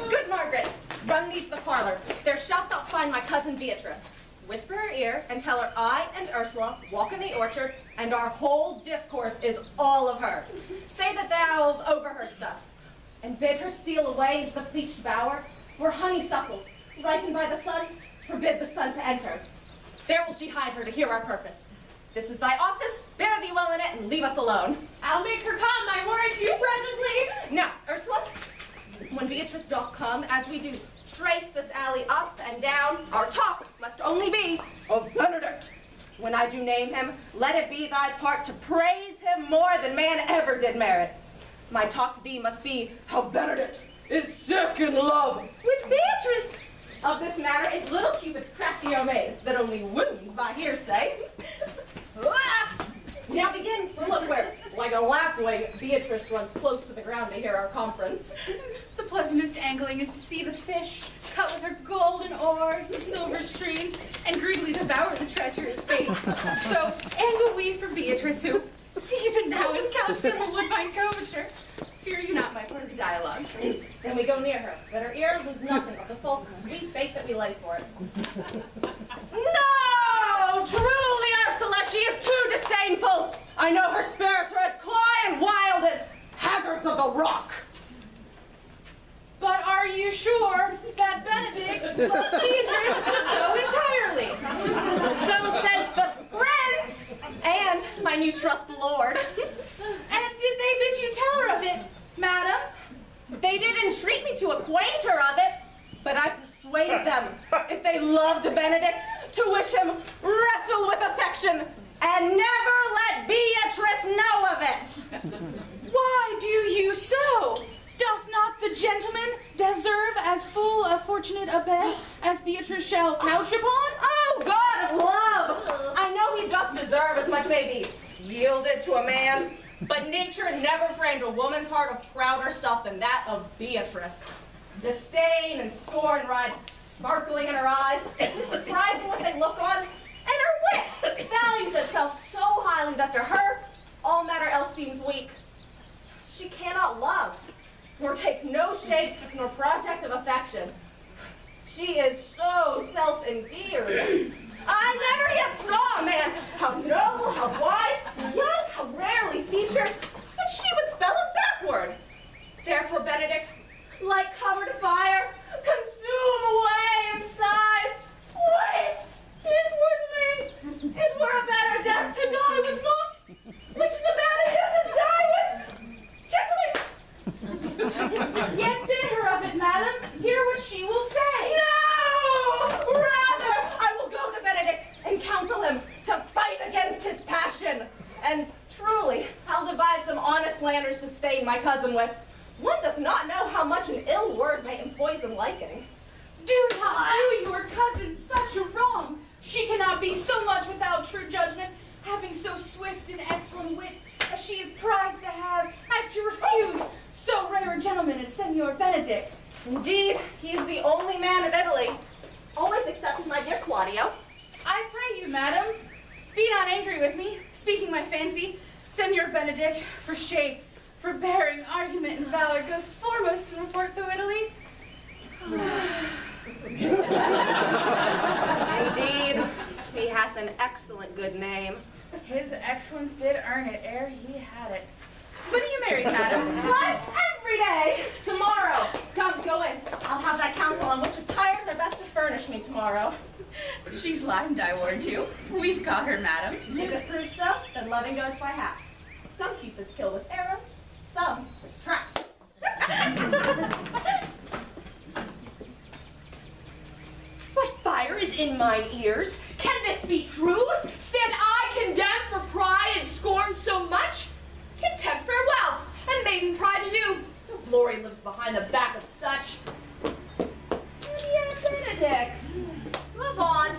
Good Margaret, run thee to the parlor. There shalt thou find my cousin Beatrice. Whisper her ear and tell her I and Ursula walk in the orchard, and our whole discourse is all of her. Say that thou overheardst us, and bid her steal away into the pleached bower, where honeysuckles, ripened by the sun, forbid the sun to enter. There will she hide her to hear our purpose. This is thy office, bear thee well in it, and leave us alone. I'll make her come, my word, you presently. Now, Ursula, when Beatrice doth come, as we do trace this alley up and down, our talk must only be of Benedict. When I do name him, let it be thy part to praise him more than man ever did merit. My talk to thee must be how Benedick is sick in love with Beatrice. Of this matter is little Cupid's crafty omaze that only wounds by hearsay. Now begin, for look where, like a lapwing, Beatrice runs close to the ground to hear our conference. The pleasantest angling is to see the fish cut with her golden oars the silver stream and greedily devour the treacherous bait. So angle we for Beatrice, who even now is couched in a woodbine coverture. Fear you not my part of the dialogue. Then we go near her, but her ear lose nothing of the false sweet bait that we lay for it. No! Truly, Ursula, she is too disdainful. I know her spirits are as coy and wild as haggards of the rock. But are you sure that Benedick loved Beatrice so entirely? So says the prince and my new trust lord. And did they bid you tell her of it, madam? They did entreat me to acquaint her of it, but I persuaded them, if they loved Benedick, to wish him wrestle with affection and never let Beatrice know of it. Why do you so? Doth not the gentleman deserve as full a fortunate a bed as Beatrice shall couch upon? Oh, God of love! I know he doth deserve as much may be yielded to a man, but nature never framed a woman's heart of prouder stuff than that of Beatrice. Disdain and scorn ride sparkling in her eyes. It is surprising what they look on. And her wit values itself so highly that to her, all matter else seems weak. She cannot love, nor take no shape nor project of affection. She is so self-endeared. I never yet saw a man, how noble, how wise, young, how rarely featured, that she would spell him backward. Therefore, Benedick, like covered fire, consume away in sighs, waste inwardly. It were a better death to die with monks, which is a better death as die with tickling. Yet bid her of it, madam. Hear what she will say. No! Rather, I will go to Benedick and counsel him to fight against his passion. And truly, I'll devise some honest slanders to stain my cousin with. One doth not know how much an ill word may empoison liking. Do not do your cousin such a wrong. She cannot be so much without true judgment, having so swift and excellent wit as she is prized to have, as to refuse so rare a gentleman as Senor Benedick. Indeed, he is the only man of Italy, always excepting my dear Claudio. I pray you, madam, be not angry with me, speaking my fancy. Senor Benedick, for shape, for bearing, argument, and valor, goes foremost to report through Italy. Indeed, he hath an excellent good name. His excellence did earn it ere he had it. When are you married, madam? What? Every day! Tomorrow! Come, go in. I'll have that counsel on which attires are best to furnish me tomorrow. She's limed, I warned you. We've caught her, madam. If it proves so, then loving goes by halves. Some cupids kill with arrows, some with traps. What fire is in mine ears? Can this be true? Stand I condemned for pride and scorn so much? Contempt farewell, and maiden pride adieu. No glory lives behind the back of such. Yet Benedick, love on,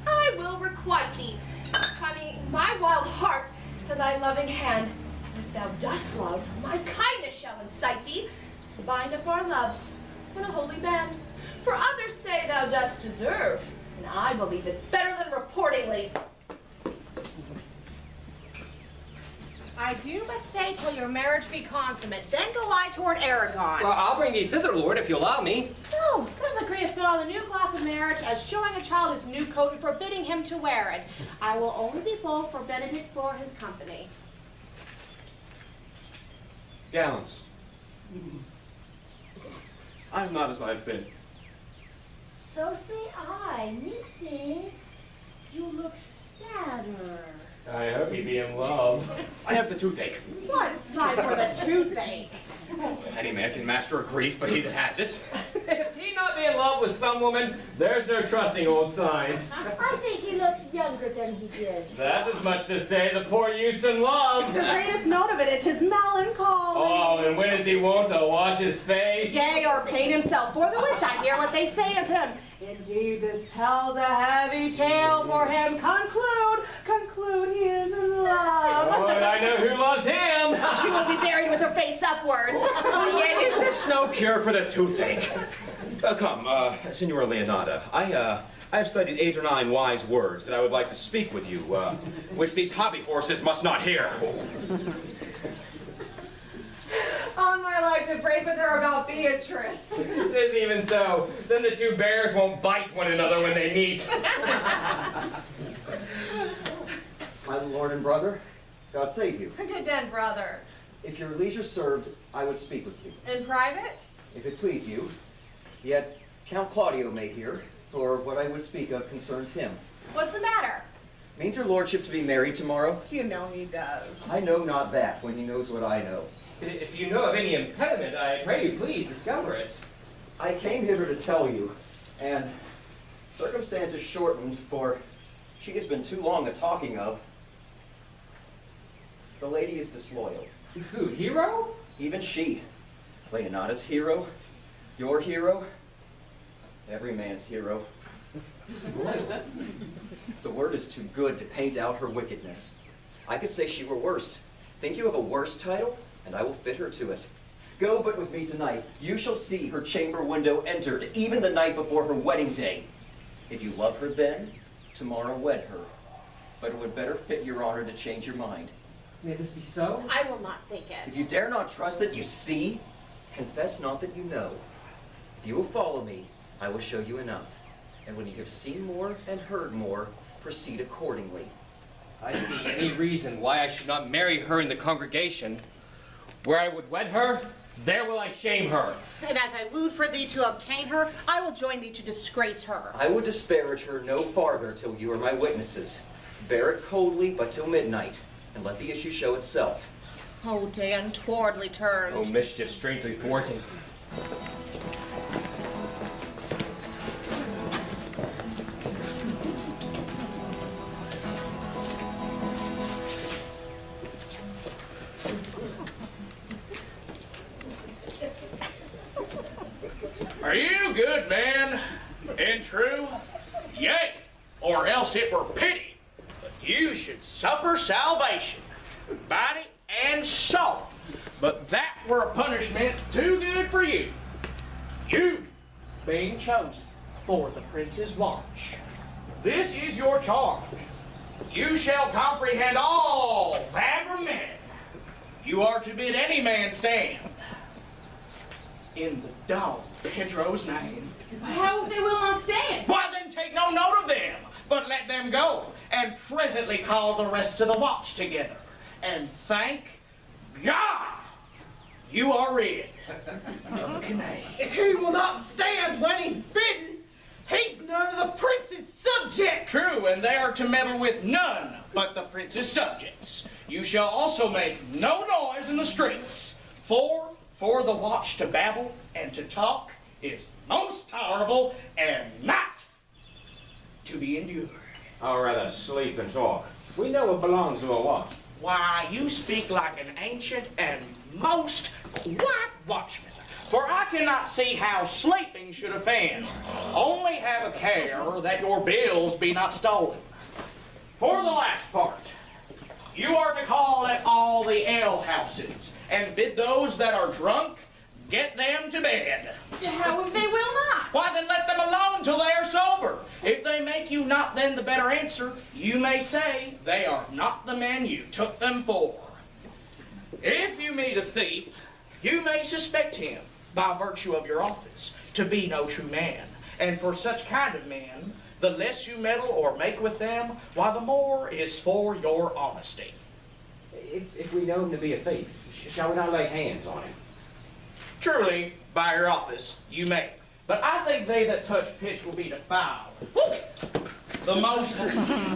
I will requite thee. Coming my wild heart to thy loving hand. If thou dost love, my kindness shall incite thee to bind up our loves in a holy band. For others say thou dost deserve, and I believe it better than reportingly. I do but stay till your marriage be consummate, then go I toward Aragon. Well, I'll bring thee thither, Lord, if you allow me. No, let's agree to saw the new class of marriage as showing a child his new coat and forbidding him to wear it. I will only be bold for Benedick for his company. Gallants, I'm not as I've been. So say I. Methinks you look sadder. I hope he be in love. I have the toothache. What time for the toothache? Any man can master a grief, but he that has it. If he not be in love with some woman, there's no trusting old signs. I think he looks younger than he did. That's as much to say the poor youth's in love. The greatest note of it is his melancholy. Oh, and when is he wont to wash his face? Yea, or paint himself, for the which I hear what they say of him. Indeed, this tells a heavy tale for him. Conclude, he is in love. Oh, and I know who loves him. She will be buried with her face upwards. Yet is this no cure for the toothache? Come, Signora Leonata, I have studied 8 or 9 wise words that I would like to speak with you, which these hobby horses must not hear. On my life to break with her about Beatrice. Tis even so. Then the two bears won't bite one another when they meet. My lord and brother, God save you. Good den, brother. If your leisure served, I would speak with you. In private? If it please you. Yet Count Claudio may hear, for what I would speak of concerns him. What's the matter? Means your lordship to be married tomorrow? You know he does. I know not that, when he knows what I know. If you know of any impediment, I pray you please discover it. I came hither to tell you, and circumstances shortened, for she has been too long a talking of. The lady is disloyal. Who, Hero? Even she. Leonata's hero, your hero, every man's hero. The word is too good to paint out her wickedness. I could say she were worse. Think you have a worse title? And I will fit her to it. Go but with me tonight. You shall see her chamber window entered, even the night before her wedding day. If you love her then, tomorrow wed her. But it would better fit your honor to change your mind. May this be so? I will not think it. If you dare not trust that you see, confess not that you know. If you will follow me, I will show you enough. And when you have seen more and heard more, proceed accordingly. I see any reason why I should not marry her in the congregation. Where I would wed her, there will I shame her. And as I wooed for thee to obtain her, I will join thee to disgrace her. I would disparage her no farther till you are my witnesses. Bear it coldly, but till midnight, and let the issue show itself. Oh, day untowardly turned. Oh, mischief strangely thwarting. Are you good, man, and true? Yea, or else it were pity, but you should suffer salvation, body and soul. But that were a punishment too good for you. You being chosen for the prince's watch. This is your charge. You shall comprehend all that remain. You are to bid any man stand. In the Don Pedro's name. How if they will not stand? Why then take no note of them, but let them go, and presently call the rest of the watch together, and thank God you are rid of the canaille. If he will not stand when he's bidden, he's none of the prince's subjects. True, and they are to meddle with none but the prince's subjects. You shall also make no noise in the streets, for the watch to babble and to talk is most tolerable and not to be endured. I'd rather sleep and talk. We know it belongs to a watch. Why, you speak like an ancient and most quiet watchman, for I cannot see how sleeping should offend. Only have a care that your bills be not stolen. For the last part, you are to call at all the alehouses and bid those that are drunk get them to bed. How if they will not? Why, then let them alone till they are sober. If they make you not then the better answer, you may say they are not the men you took them for. If you meet a thief, you may suspect him, by virtue of your office, to be no true man. And for such kind of men, the less you meddle or make with them, why the more is for your honesty. If we know him to be a thief, shall we not lay hands on him? Truly, by your office, you may. But I think they that touch pitch will be defiled. The most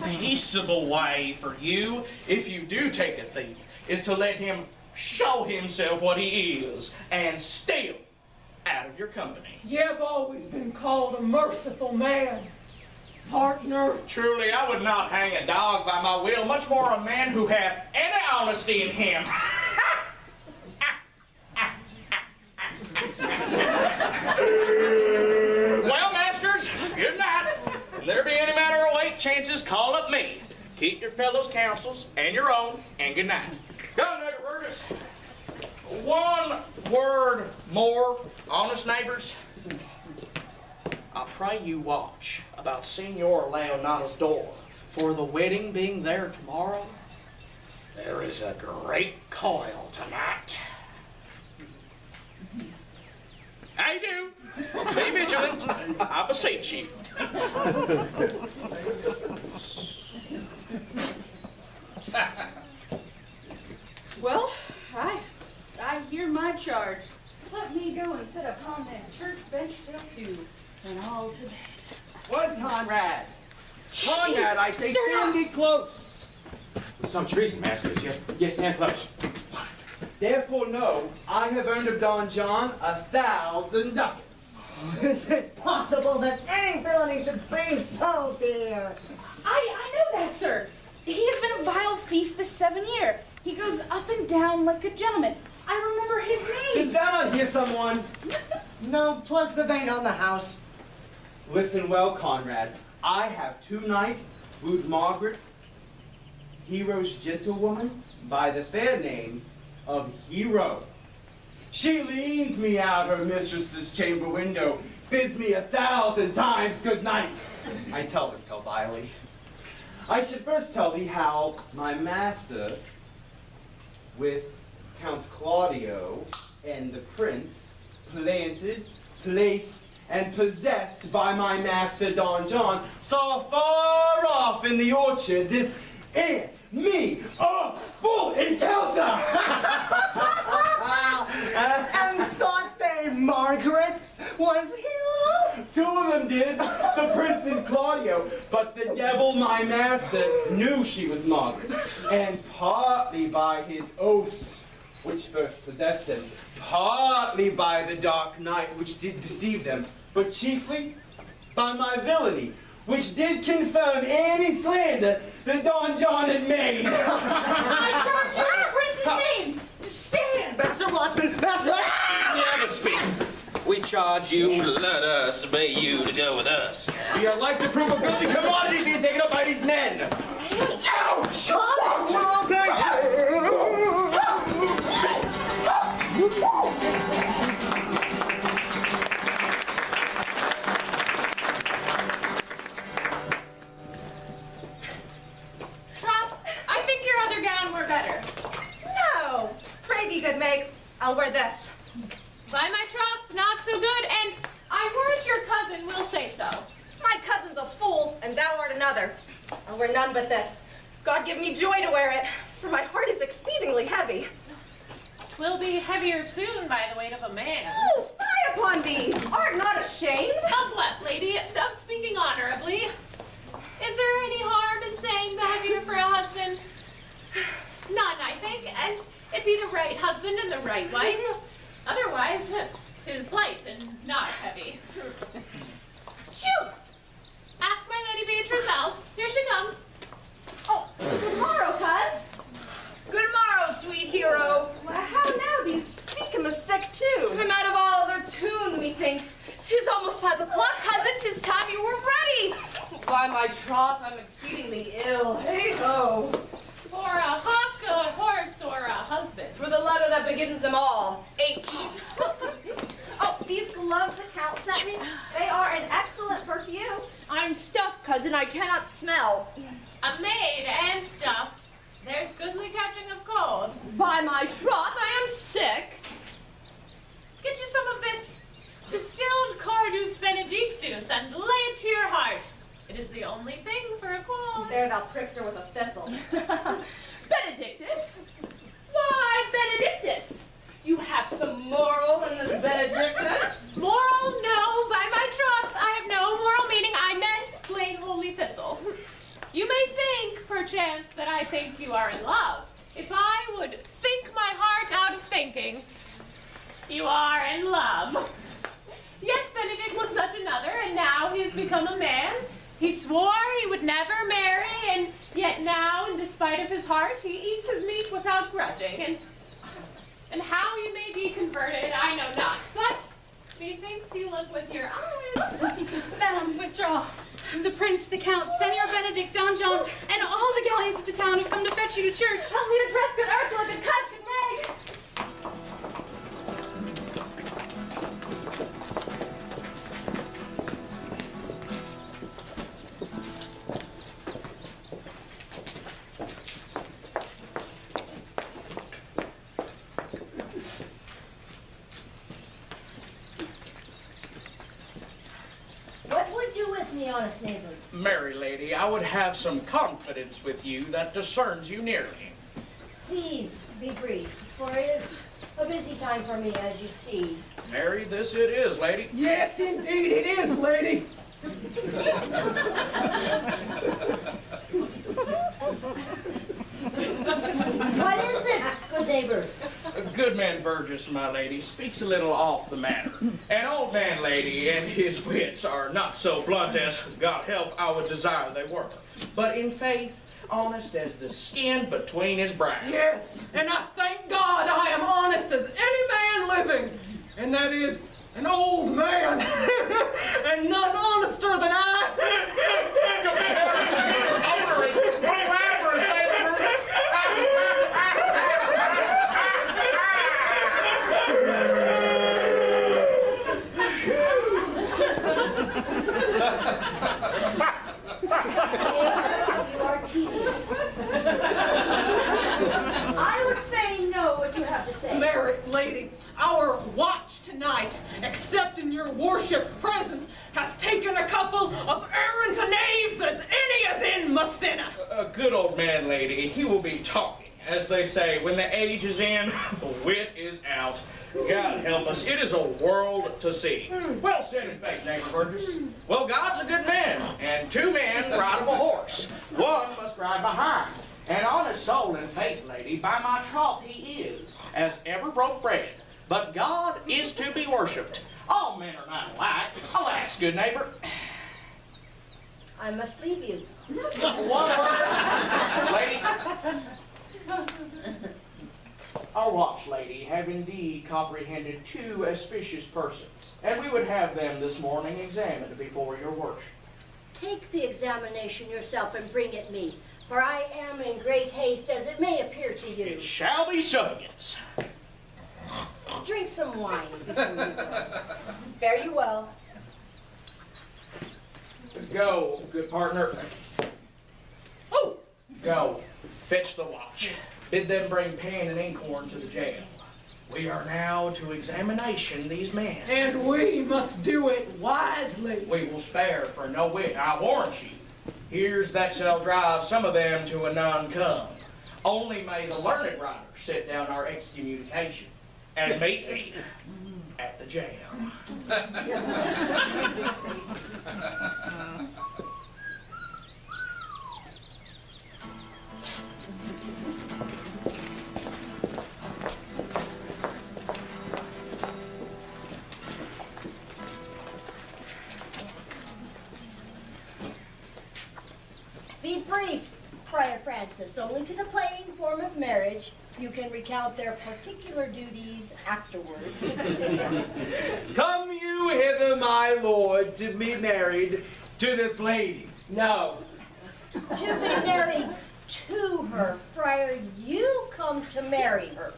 peaceable way for you, if you do take a thief, is to let him show himself what he is, and steal out of of your company. You've always been called a merciful man, partner. Truly, I would not hang a dog by my will, much more a man who hath any honesty in him. Well, masters, good night. If there be any matter of late chances, call up me. Keep your fellows' counsels and your own, and good night. Go, Nugget Burgess. One word more, honest neighbors. I pray you watch about Senor Leonato's door, for the wedding being there tomorrow, there is a great coil tonight. How you do? Be vigilant, I beseech you. Well, I hear my charge. Let me go and sit upon this church bench till 2, and all to bed. What, Conrad? Conrad, I say, stand thee close. Some treason, masters. Yes, stand close. Therefore know, I have earned of Don Jon 1,000 ducats. Is it possible that any villainy should be so dear? I know that, sir. He has been a vile thief this 7 year. He goes up and down like a gentleman. I remember his name. Does thou not hear someone? No, 'twas the vein on the house. Listen well, Conrad. I have 2 knights, wooed Margaret, Hero's gentlewoman, by the fair name of Hero. She leads me out her mistress's chamber window, bids me 1,000 times good night. I tell this Covey. I should first tell thee how my master, with Count Claudio and the prince, planted, placed, and possessed by my master Don Jon, saw far off in the orchard this and me a full encounter. And thought they Margaret was Hero? 2 of them did, the prince and Claudio, but the devil, my master, knew she was Margaret, and partly by his oaths, which first possessed them, partly by the dark night, which did deceive them, but chiefly by my villainy, which did confirm any slander that Don Jon had made. I charge you in the prince's name. Stand. Master Watchman, Master... Never speak. We charge you to let us obey you to deal with us. We are like to prove a goodly commodity being taken up by these men. Ouch! Well, I think your other gown were better. No! Pray thee, good Meg, I'll wear this. By my troths, not so good, and I warrant your cousin will say so. My cousin's a fool, and thou art another. I'll wear none but this. God give me joy to wear it, for my heart is exceedingly heavy. 'Twill be heavier soon by the weight of a man. Oh, fie upon thee! Art not ashamed? Tough left, lady, of speaking honorably. Is there any harm in saying the heavier for a husband? None, I think, and it be the right husband and the right wife. Otherwise, 'tis light and not heavy. Shoo! Ask my lady Beatrice else. Here she comes. Oh, good morrow, cuz. Good morrow, sweet Hero. Why, how now do you speak in the sick tune? I'm out of all other tune, methinks. 'Tis almost 5 o'clock, cousin. 'Tis time you were ready. By my troth, I'm exceedingly ill. Hey-ho. For a hawk, a horse, or a husband? For the letter that begins them all, H. Oh, these gloves the Count sent me, they are an excellent perfume. I'm stuffed, cousin, I cannot smell. A maid and stuffed. There's goodly catching of cold. By my troth, I am sick. Get you some of this distilled Cordus Benedictus and lay it to your heart. It is the only thing for a cold. There thou prick'st her with a thistle. Benedictus? Why, Benedictus? You have some moral in this Benedictus? Moral? No, by my troth, I have no moral meaning. I meant plain holy thistle. You may think, perchance, that I think you are in love. If I would think my heart out of thinking, you are in love. become a man. He swore he would never marry, and yet now, in despite of his heart, he eats his meat without grudging. And how you may be converted, I know not. But methinks you look with your eyes. Madam, withdraw. The prince, the count, Senor Benedick, Don Jon, and all the galleons of the town have come to fetch you to church. Help me to dress good Ursula, good Cuz, good Meg. What would you with me, honest neighbors? Merry lady, I would have some confidence with you that discerns you nearly. Please be brief, for it is a busy time for me, as you see. Mary, this it is, lady. Yes, indeed it is, lady. What is it, good neighbors? A good man Burgess, my lady, speaks a little off the matter. An old man, lady, and his wits are not so blunt as, God help, I would desire they were. But in faith, honest as the skin between his brows. Yes, and I thank God I am honest as any man living. And that is an old man. And none honester than I. You are tedious. I would fain know what you have to say. Mary, lady, our watch tonight, except in your worship's presence, hath taken a couple of errant knaves as any as in Messina. A good old man, lady, he will be talking. As they say, when the age is in, the wit is out. God help us, it is a world to see. Well said in faith, neighbor Burgess. Well, God's a good man, and two men ride of a horse. One must ride behind. An honest soul in faith, lady, by my troth he is, as ever broke bread. But God is to be worshipped. All men are not alike. Alas, good neighbor. I must leave you. One word, lady. Our watch, lady, have indeed comprehended two auspicious persons, and we would have them this morning examined before your worship. Take the examination yourself and bring it me, for I am in great haste, as it may appear to you. It shall be suffigance. Drink some wine before you go. Fare you well. Go, good partner. Oh, go. Fetch the watch. Bid them bring pen and inkhorn to the jail. We are now to examination these men. And we must do it wisely. We will spare for no wit, I warrant you. Here's that shall drive some of them to a non-come. Only may the learned writer set down our excommunication and meet me at the jail. Be brief, Friar Francis, only to the plain form of marriage. You can recount their particular duties afterwards. Come you hither, my lord, to be married to this lady. No. To be married to her, Friar, you come to marry her.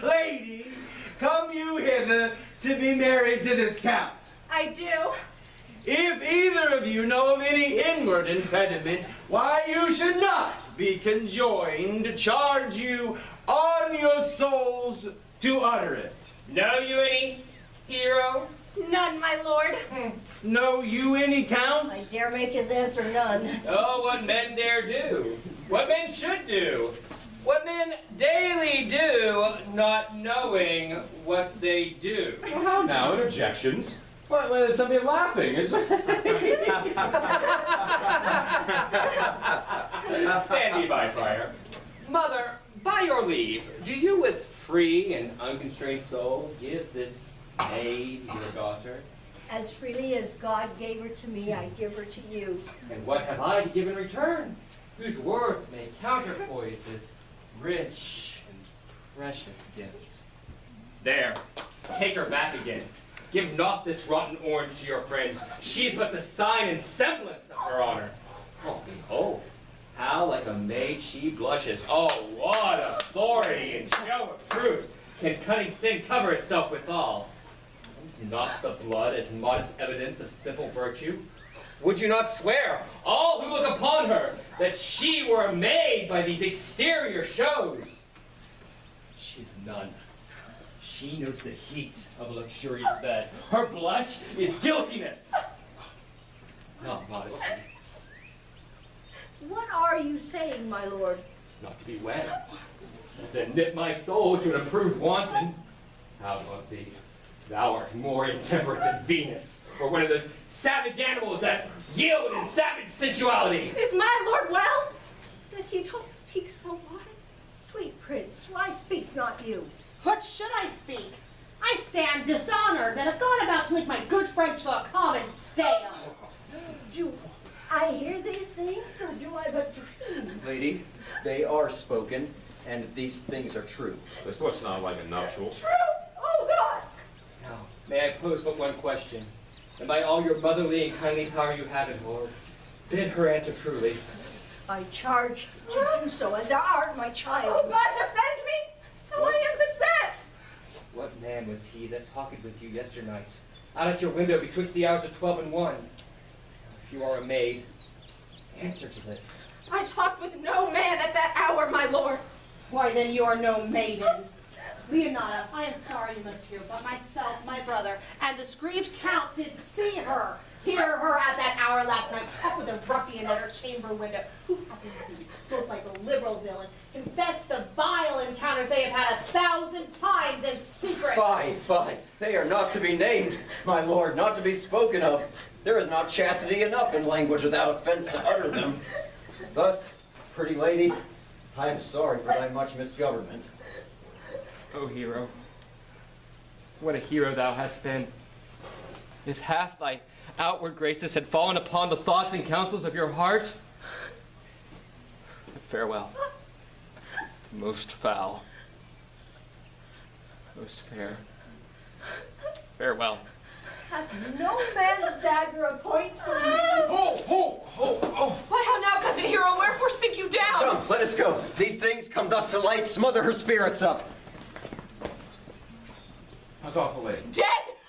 Lady, come you hither to be married to this count. I do. If either of you know of any inward impediment, why you should not be conjoined to charge you on your souls to utter it. Know you any, Hero? None, my lord. Know you any, Count? I dare make his answer none. Oh, what men dare do. What men should do. What men daily do, not knowing what they do. Well, how now, interjections? Well, it's something laughing, isn't it? Stand ye by, Friar. Mother, by your leave, do you with free and unconstrained soul give this maid, your daughter? As freely as God gave her to me, I give her to you. And what have I to give in return? Whose worth may counterpoise this rich and precious gift? There, take her back again. Give not this rotten orange to your friend. She is but the sign and semblance of her honor. Oh, behold, how like a maid she blushes. Oh, what authority and show of truth can cunning sin cover itself withal? Is not the blood as modest evidence of simple virtue? Would you not swear, all who look upon her, that she were a maid by these exterior shows? She's none. She knows the heat of a luxurious bed. Her blush is guiltiness, not modesty. What are you saying, my lord? Not to be wed, to knit my soul to an approved wanton. How about thee? Thou art more intemperate than Venus, or one of those savage animals that yield in savage sensuality. Is my lord well? That he doth speak so wide? Sweet prince, why speak not you? What should I speak? I stand dishonored that have gone about to link my good friend to a common stale. Do I hear these things, or do I but dream? Lady, they are spoken, and these things are true. This looks not like a nuptial. True? Oh, God! Now, may I pose but one question? And by all your motherly and kindly power you have it, Lord, bid her answer truly. I charge to do so, as thou art my child. Oh, God, defend me! How I am beset! What man was he that talked with you yesternight, out at your window betwixt the hours of 12 and 1? If you are a maid, answer to this. I talked with no man at that hour, my lord. Why, then you are no maiden. Leonata, I am sorry you must hear, but myself, my brother, and the grieved count did see her, hear her at that hour last night, talk with a ruffian at her chamber window, who happens to be both like a liberal villain, confess the vile encounters they have had 1,000 times in secret. Fie, fie. They are not to be named, my lord, not to be spoken of. There is not chastity enough in language without offense to utter them. Thus, pretty lady, I am sorry for thy much misgovernment. O hero, what a hero thou hast been. If half thy outward graces had fallen upon the thoughts and counsels of your heart, farewell. Most foul, most fair, farewell. Hath no man a dagger a point for me? Why, how now, cousin hero, wherefore sink you down? Come, let us go. These things come thus to light, smother her spirits up. How thoughtful lady. Dead,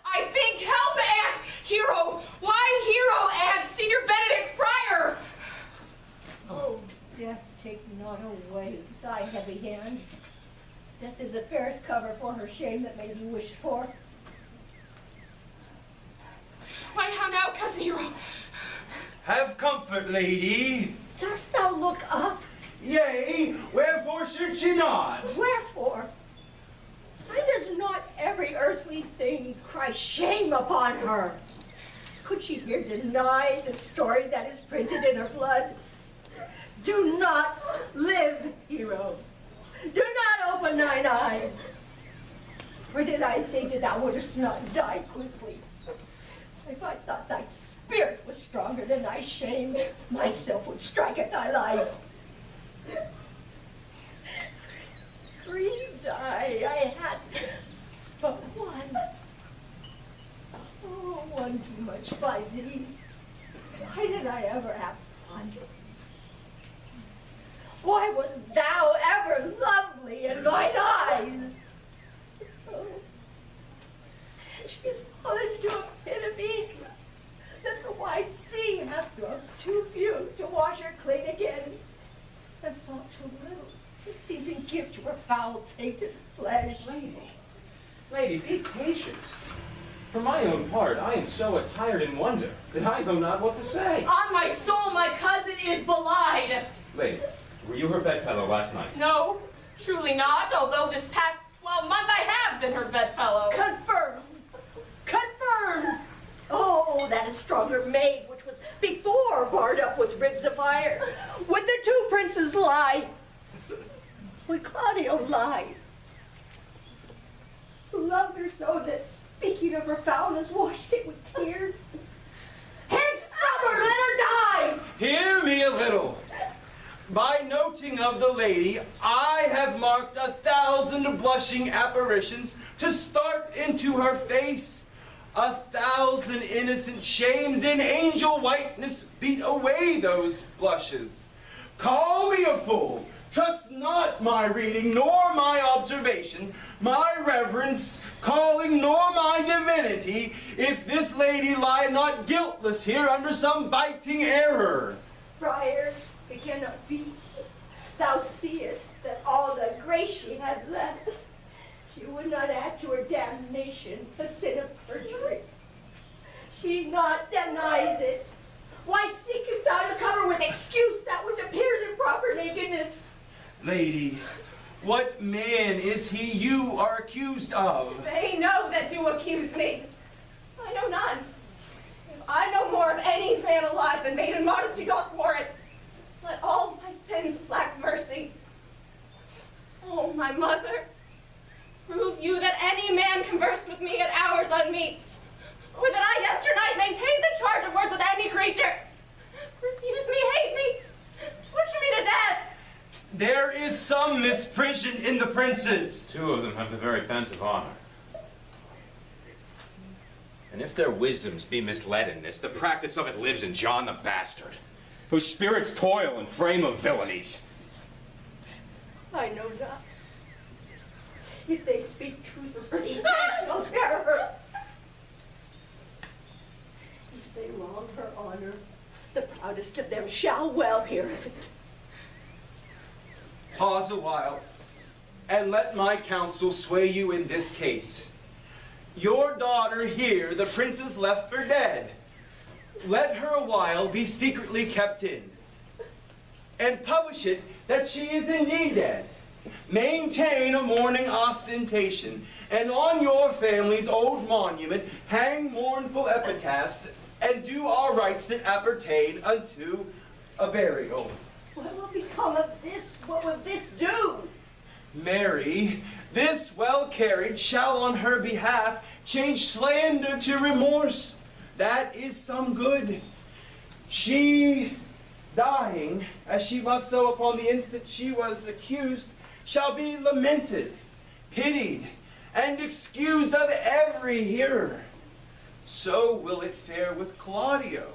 I think. Help, aunt. Hero. Why hero, aunt? Senior Benedick Friar. Oh, death, take not away thy heavy hand. Death is the fairest cover for her shame that may be wished for. Why, how now, cousin hero? Have comfort, lady. Dost thou look up? Yea, wherefore should she not? Wherefore? Why does not every earthly thing cry shame upon her? Could she here deny the story that is printed in her blood? Do not live, hero. Do not open thine eyes. Or did I think that thou wouldst not die quickly? If I thought thy spirit was stronger than thy shame, myself would strike at thy life. Grieved I had but one. Oh, one too much by thee. Why did I ever have one? Why was thou ever lovely in mine eyes? Oh, she is fallen into a pit of ink that the wide sea hath drops too few to wash her clean again, and salt too little to season gift to her foul tainted flesh. Lady, be patient. For my own part, I am so attired in wonder that I know not what to say. On my soul, my cousin is belied. Lady, were you her bedfellow last night? No, truly not, although this past 12 months I have been her bedfellow. Confirmed! Confirmed! Oh, that is stronger maid, which was before barred up with ribs of iron. Would the two princes lie? Would Claudio lie? Who loved her so that speaking of her foulness, washed it with tears. Hence, stubborn, let her die! Hear me a little. By noting of the lady, I have marked 1,000 blushing apparitions to start into her face. 1,000 innocent shames in angel whiteness beat away those blushes. Call me a fool. Trust not my reading, nor my observation, my reverence, calling, nor my divinity, if this lady lie not guiltless here under some biting error. Friar, it cannot be. Thou seest that all the grace she had left, she would not add to her damnation a sin of perjury. She not denies it. Why seekest thou to cover with excuse that which appears in proper nakedness? Lady, what man is he you are accused of? They know that do accuse me. I know none. If I know more of any man alive than maiden modesty doth warrant, let all my sins lack mercy. Oh, my mother, prove you that any man conversed with me at hours unmeet, or that I yesternight maintained the charge of words with any creature. Refuse me, hate me, butcher me to death. There is some misprision in the princes. 2 of them have the very bent of honor. And if their wisdoms be misled in this, the practice of it lives in John the Bastard, whose spirits toil in frame of villainies. I know not. If they speak truth of her, these men shall bear her. If they wrong her honor, the proudest of them shall well hear of it. Pause a while, and let my counsel sway you in this case. Your daughter here, the princess left for dead. Let her a while be secretly kept in, and publish it that she is indeed dead. Maintain a mourning ostentation, and on your family's old monument hang mournful epitaphs, and do all rites that appertain unto a burial. What will become of this? What will this do? Mary, this well carried shall on her behalf change slander to remorse. That is some good. She, dying, as she must so upon the instant she was accused, shall be lamented, pitied, and excused of every hearer. So will it fare with Claudio,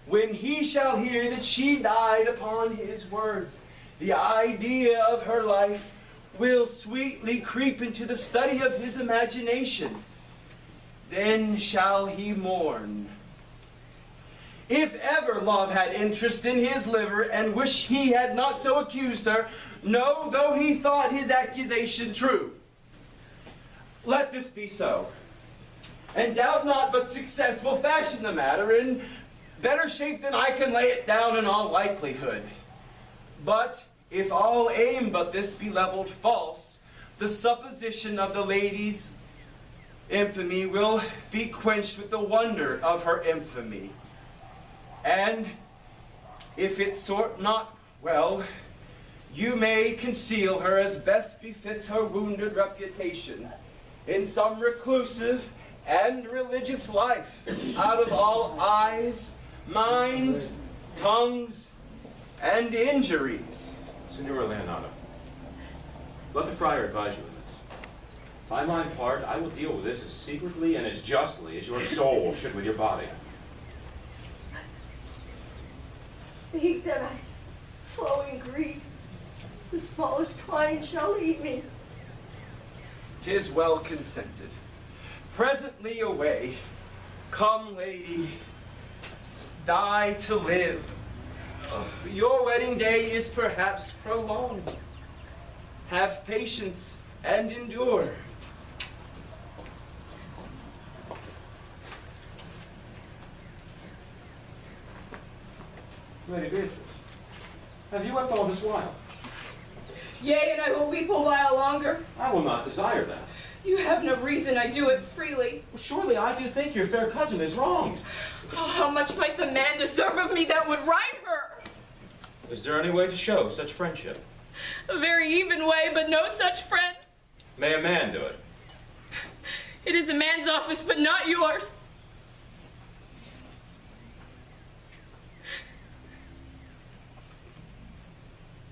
when he shall hear that she died upon his words. The idea of her life will sweetly creep into the study of his imagination. Then shall he mourn. If ever love had interest in his liver, and wish he had not so accused her, no, though he thought his accusation true. Let this be so. And doubt not but success will fashion the matter in better shape than I can lay it down in all likelihood. But if all aim but this be leveled false, the supposition of the lady's infamy will be quenched with the wonder of her infamy. And if it sort not well, you may conceal her as best befits her wounded reputation in some reclusive and religious life, out of all eyes, minds, tongues, and injuries. Signora Leonardo, let the friar advise you in this. By my part, I will deal with this as secretly and as justly as your soul should with your body. Think that I flow in grief. The smallest twine shall lead me. 'Tis well consented. Presently away. Come, lady, die to live. Your wedding day is perhaps prolonged. Have patience and endure. Lady Beatrice, have you wept all this while? Yea, and I will weep a while longer. I will not desire that. You have no reason I do it freely. Well, surely I do think your fair cousin is wronged. Oh, how much might the man deserve of me that would right her? Is there any way to show such friendship? A very even way, but no such friend. May a man do it? It is a man's office, but not yours.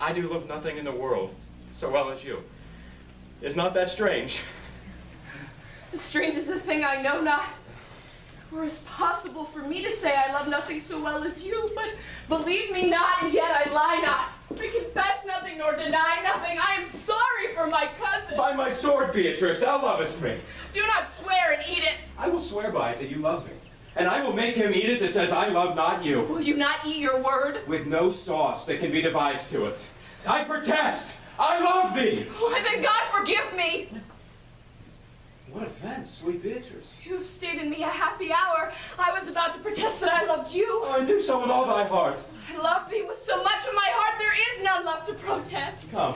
I do love nothing in the world so well as you. Is not that strange? As strange as a thing I know not. Or is possible for me to say I love nothing so well as you, but believe me not, and yet I lie not. I confess nothing nor deny nothing. I am sorry for my cousin. By my sword, Beatrice, thou lovest me. Do not swear and eat it. I will swear by it that you love me. And I will make him eat it that says I love not you. Will you not eat your word? With no sauce that can be devised to it. I protest, I love thee. Why then God forgive me. What offense, sweet Beatrice. You have stayed in me a happy hour. I was about to protest that I loved you. Oh, and do so with all thy heart. I love thee with so much of my heart there is none left to protest. Come,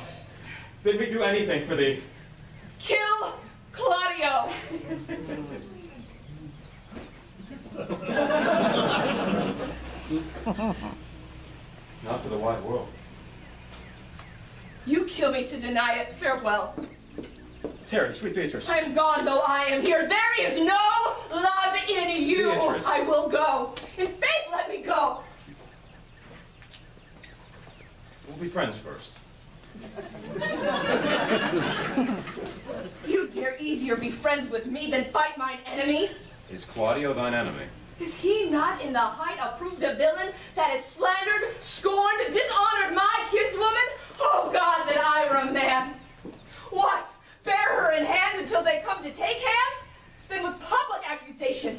bid me do anything for thee. Kill Claudio. Not for the wide world. You kill me to deny it. Farewell. Tarry, sweet Beatrice. I am gone, though I am here. There is no love in you. Beatrice. I will go. In faith, let me go. We'll be friends first. You dare easier be friends with me than fight mine enemy? Is Claudio thine enemy? Is he not in the height approved a villain that has slandered, scorned, dishonored my kinswoman? Oh God, that I were a man. What? Bear her in hand until they come to take hands? Then with public accusation,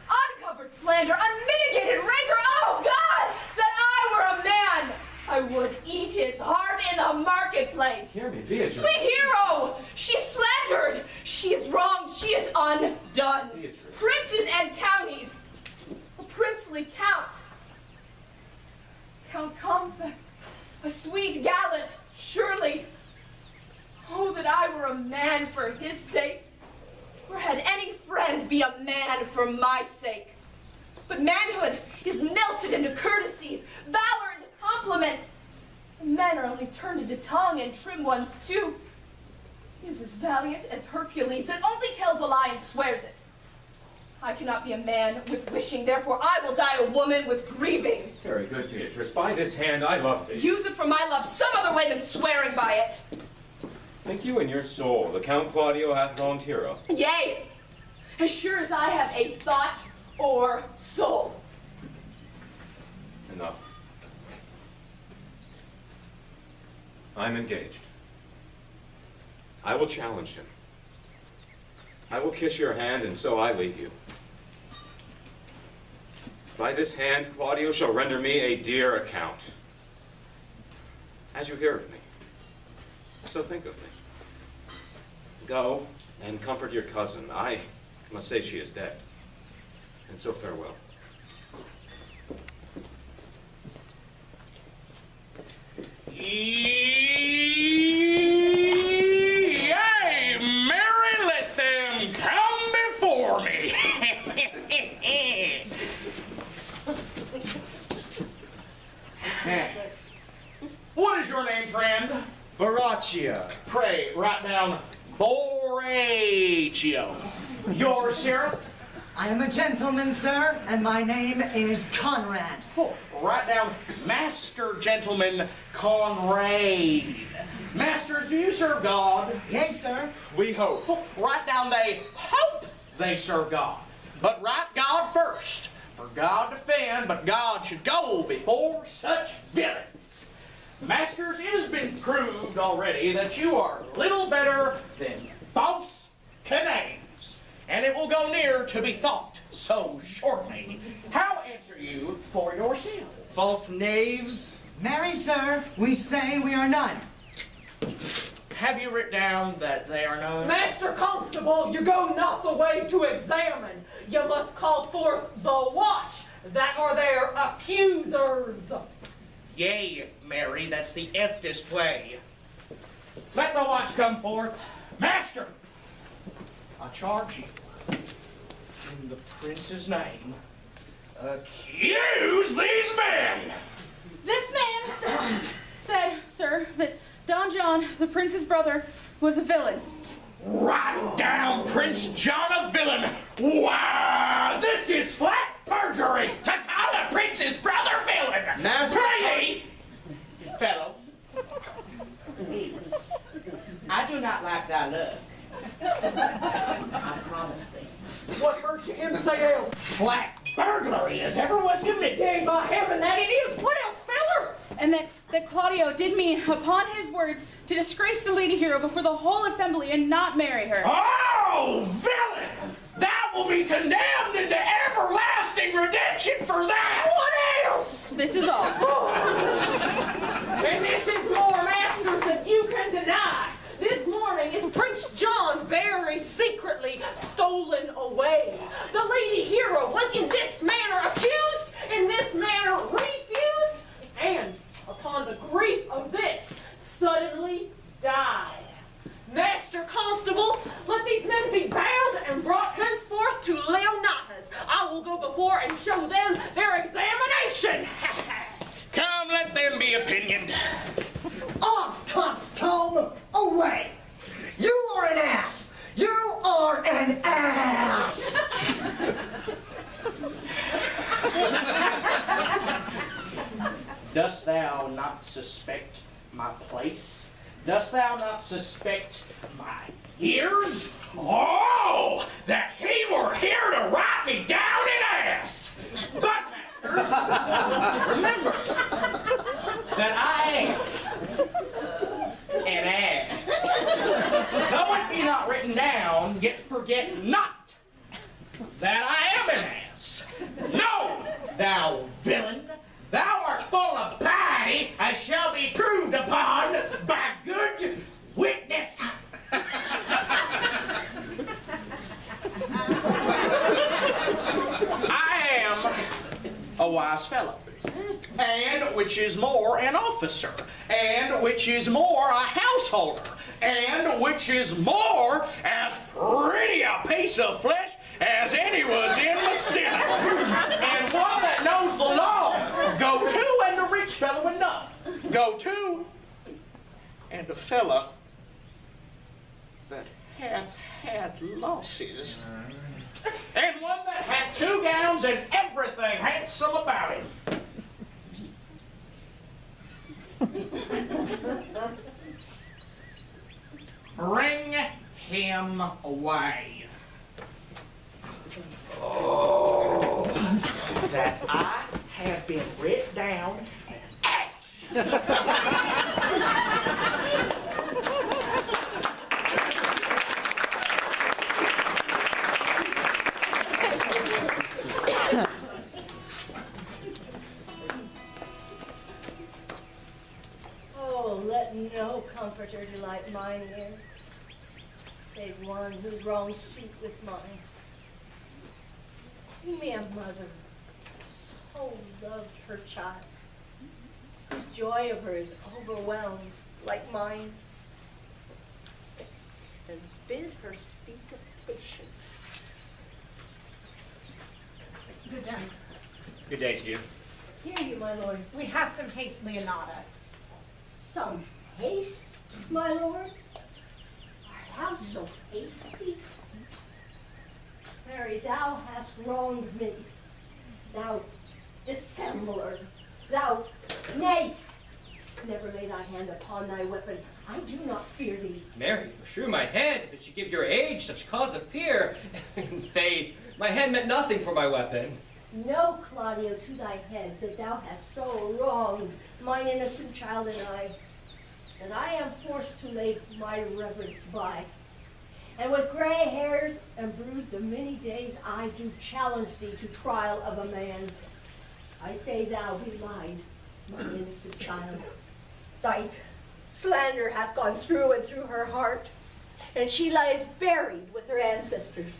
uncovered slander, unmitigated rancor, oh God, that I were a man! I would eat his heart in the marketplace. Hear me, Beatrice. Sweet hero! She is slandered! She is wronged! She is undone! Beatrice. Princes and counties! A princely count! Count Confect! A sweet gallant, surely! Oh, that I were a man for his sake! Or had any friend be a man for my sake! But manhood is melted into courtesies, valor into compliment. And men are only turned into tongue, and trim ones too. He is as valiant as Hercules, and only tells a lie and swears it. I cannot be a man with wishing, therefore I will die a woman with grieving. Very good, Beatrice. By this hand I love thee. Use it for my love some other way than swearing by it. Think you in your soul the Count Claudio hath wronged Hero? Yea, as sure as I have a thought or soul. Enough. I'm engaged. I will challenge him. I will kiss your hand, and so I leave you. By this hand, Claudio shall render me a dear account. As you hear of me, so think of me. Go and comfort your cousin. I must say she is dead. And so farewell. Yea, Mary, let them come before me. What is your name, friend? Baraccia. Pray, write down Borachio. Yours, sir? I am a gentleman, sir, and my name is Conrad. Oh, write down Master Gentleman Conrad. Masters, do you serve God? Yea, sir. We hope. Oh, write down they hope they serve God. But write God first. For God defend, but God should go before such villains. Masters, it has been proved already that you are little better than false canaves, and it will go near to be thought so shortly. How answer you for yourself? False knaves. Marry, sir, we say we are none. Have you written down that they are none? Master Constable, you go not the way to examine. You must call forth the watch that are their accusers. Yea, Mary, that's the eftest way. Let the watch come forth. Master, I charge you, in the prince's name, accuse these men! This man said, sir, that Don Jon, the prince's brother, was a villain. Write down Prince John of Wow, this is flat perjury to call a prince's brother villain. Master- Pray, fellow. Peace. I do not like thy look. I promise thee. What hurt you him say else? Flat burglary as ever was committed. Yea, by heaven, that it is. What else, feller? And that Claudio did mean, upon his words, to disgrace the Lady Hero before the whole assembly and not marry her. Oh, villain! Thou will be condemned into everlasting redemption for that! What else? This is all. And this is more, masters, than you can deny. This morning is Prince John very secretly stolen away. The Lady Hero was in this manner accused, in this manner refused, and upon the grief of this, suddenly died. Master Constable, let these men be bound and brought henceforth to Leonata's. I will go before and show them their examination. Come, let them be opinioned. Off, coxcomb! Away! You are an ass! You are an ass! Dost thou not suspect my place? Dost thou not suspect my Years? Oh, that he were here to write me down an ass! But, masters, remember that I am an ass? though it be not written down, yet forget not that I am an ass. No, thou villain, thou art full of piety, as shall be proved upon by good witness. I am a wise fellow, and which is more an officer, and which is more a householder, and which is more as pretty a piece of flesh as any was in the Senate, and one that knows the law. Go to, and a rich fellow enough. Go to, and a fella that hath had losses, and one that hath 2 gowns and everything handsome about him. Bring him away. Oh, that I have been writ down an ass. Oh, let no comforter delight mine ear, save one whose wrongs suit with mine. Me a mother so loved her child, whose joy of her is overwhelmed like mine, and bid her speak of patience. Good day. Good day to you. Hear you, my lords. We have some haste, Leonata. Some haste, my lord? Art thou so hasty? Mary, thou hast wronged me. Thou dissembler. Thou, nay, never lay thy hand upon thy weapon. I do not fear thee. Mary, shrew my head, if it should give your age such cause of fear. In faith, my hand meant nothing for my weapon. Know, Claudio, to thy head that thou hast so wronged mine innocent child and I, that I am forced to lay my reverence by. And with gray hairs and bruised of many days, I do challenge thee to trial of a man. I say thou belied, my innocent child. Thy slander hath gone through and through her heart, and she lies buried with her ancestors.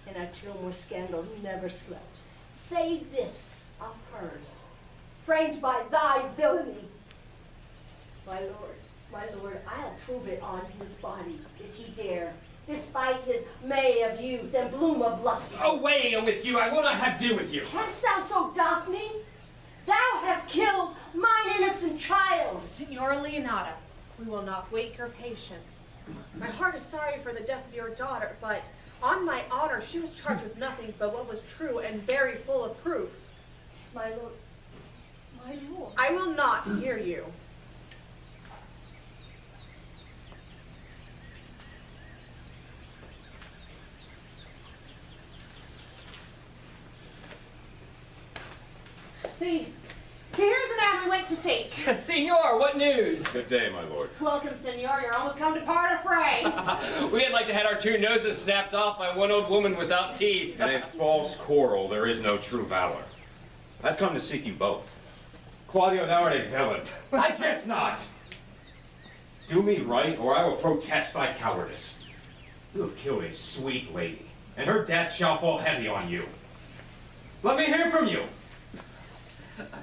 And a more scandal never slept, save this of hers, framed by thy villainy. My lord, I'll prove it on his body, if he dare, despite his May of youth and bloom of lust. Away with you, I will not have do with you. Canst thou so doff me? Thou hast killed mine innocent child. Signora Leonata, we will not wait your patience. My heart is sorry for the death of your daughter, but On my honor, she was charged with nothing but what was true and very full of proof. My lord. My lord. I will not hear you. See, here's the man we went to seek. Senor, what news? Good day, my lord. Welcome, senor. You're almost come to part of fray. We had like to had our two noses snapped off by one old woman without teeth. In a false quarrel, there is no true valor. I've come to seek you both. Claudio, thou art a villain. I jest not. Do me right, or I will protest thy cowardice. You have killed a sweet lady, and her death shall fall heavy on you. Let me hear from you.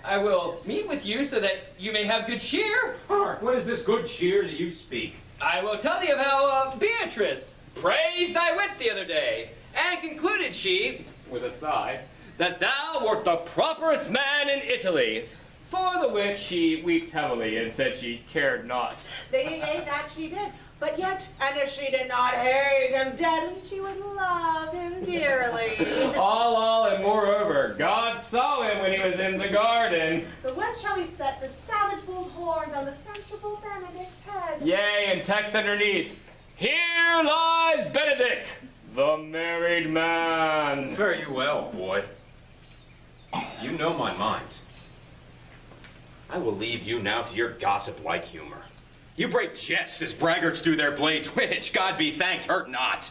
I will meet with you so that you may have good cheer. Hark, what is this good cheer that you speak? I will tell thee of how Beatrice praised thy wit the other day, and concluded she, with a sigh, that thou wert the properest man in Italy. For the which she wept heavily and said she cared not. That she did. But yet, and if she did not hate him deadly, she would love him dearly. All, and moreover, God saw him when he was in the garden. But when shall we set the savage bull's horns on the sensible Benedick's head? Yea, and text underneath, here lies Benedick, the married man. Fare you well, boy. You know my mind. I will leave you now to your gossip-like humor. You break jests as braggarts do their blades, which, God be thanked, hurt not.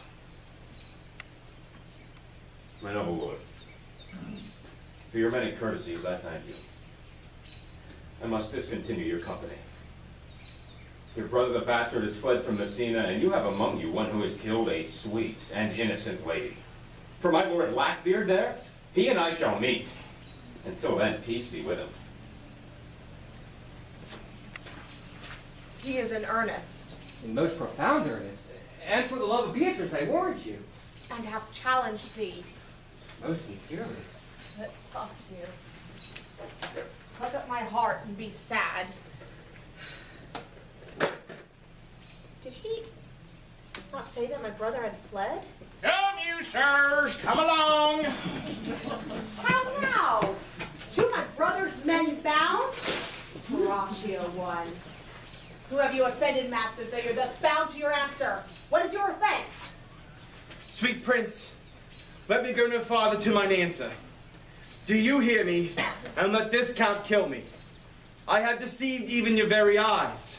My noble lord, for your many courtesies, I thank you. I must discontinue your company. Your brother the bastard has fled from Messina, and you have among you one who has killed a sweet and innocent lady. For my lord Blackbeard there, he and I shall meet. Until then, peace be with him. He is in earnest. In most profound earnest, and for the love of Beatrice, I warrant you. And hath challenged thee. Most sincerely. But soft you. Pluck up my heart and be sad. Did he not say that my brother had fled? Come, you sirs, come along. How now? To my brother's men bound? Horatio one. Who have you offended, masters, that you're thus bound to your answer? What is your offense? Sweet prince, let me go no farther to mine answer. Do you hear me, and let this count kill me? I have deceived even your very eyes.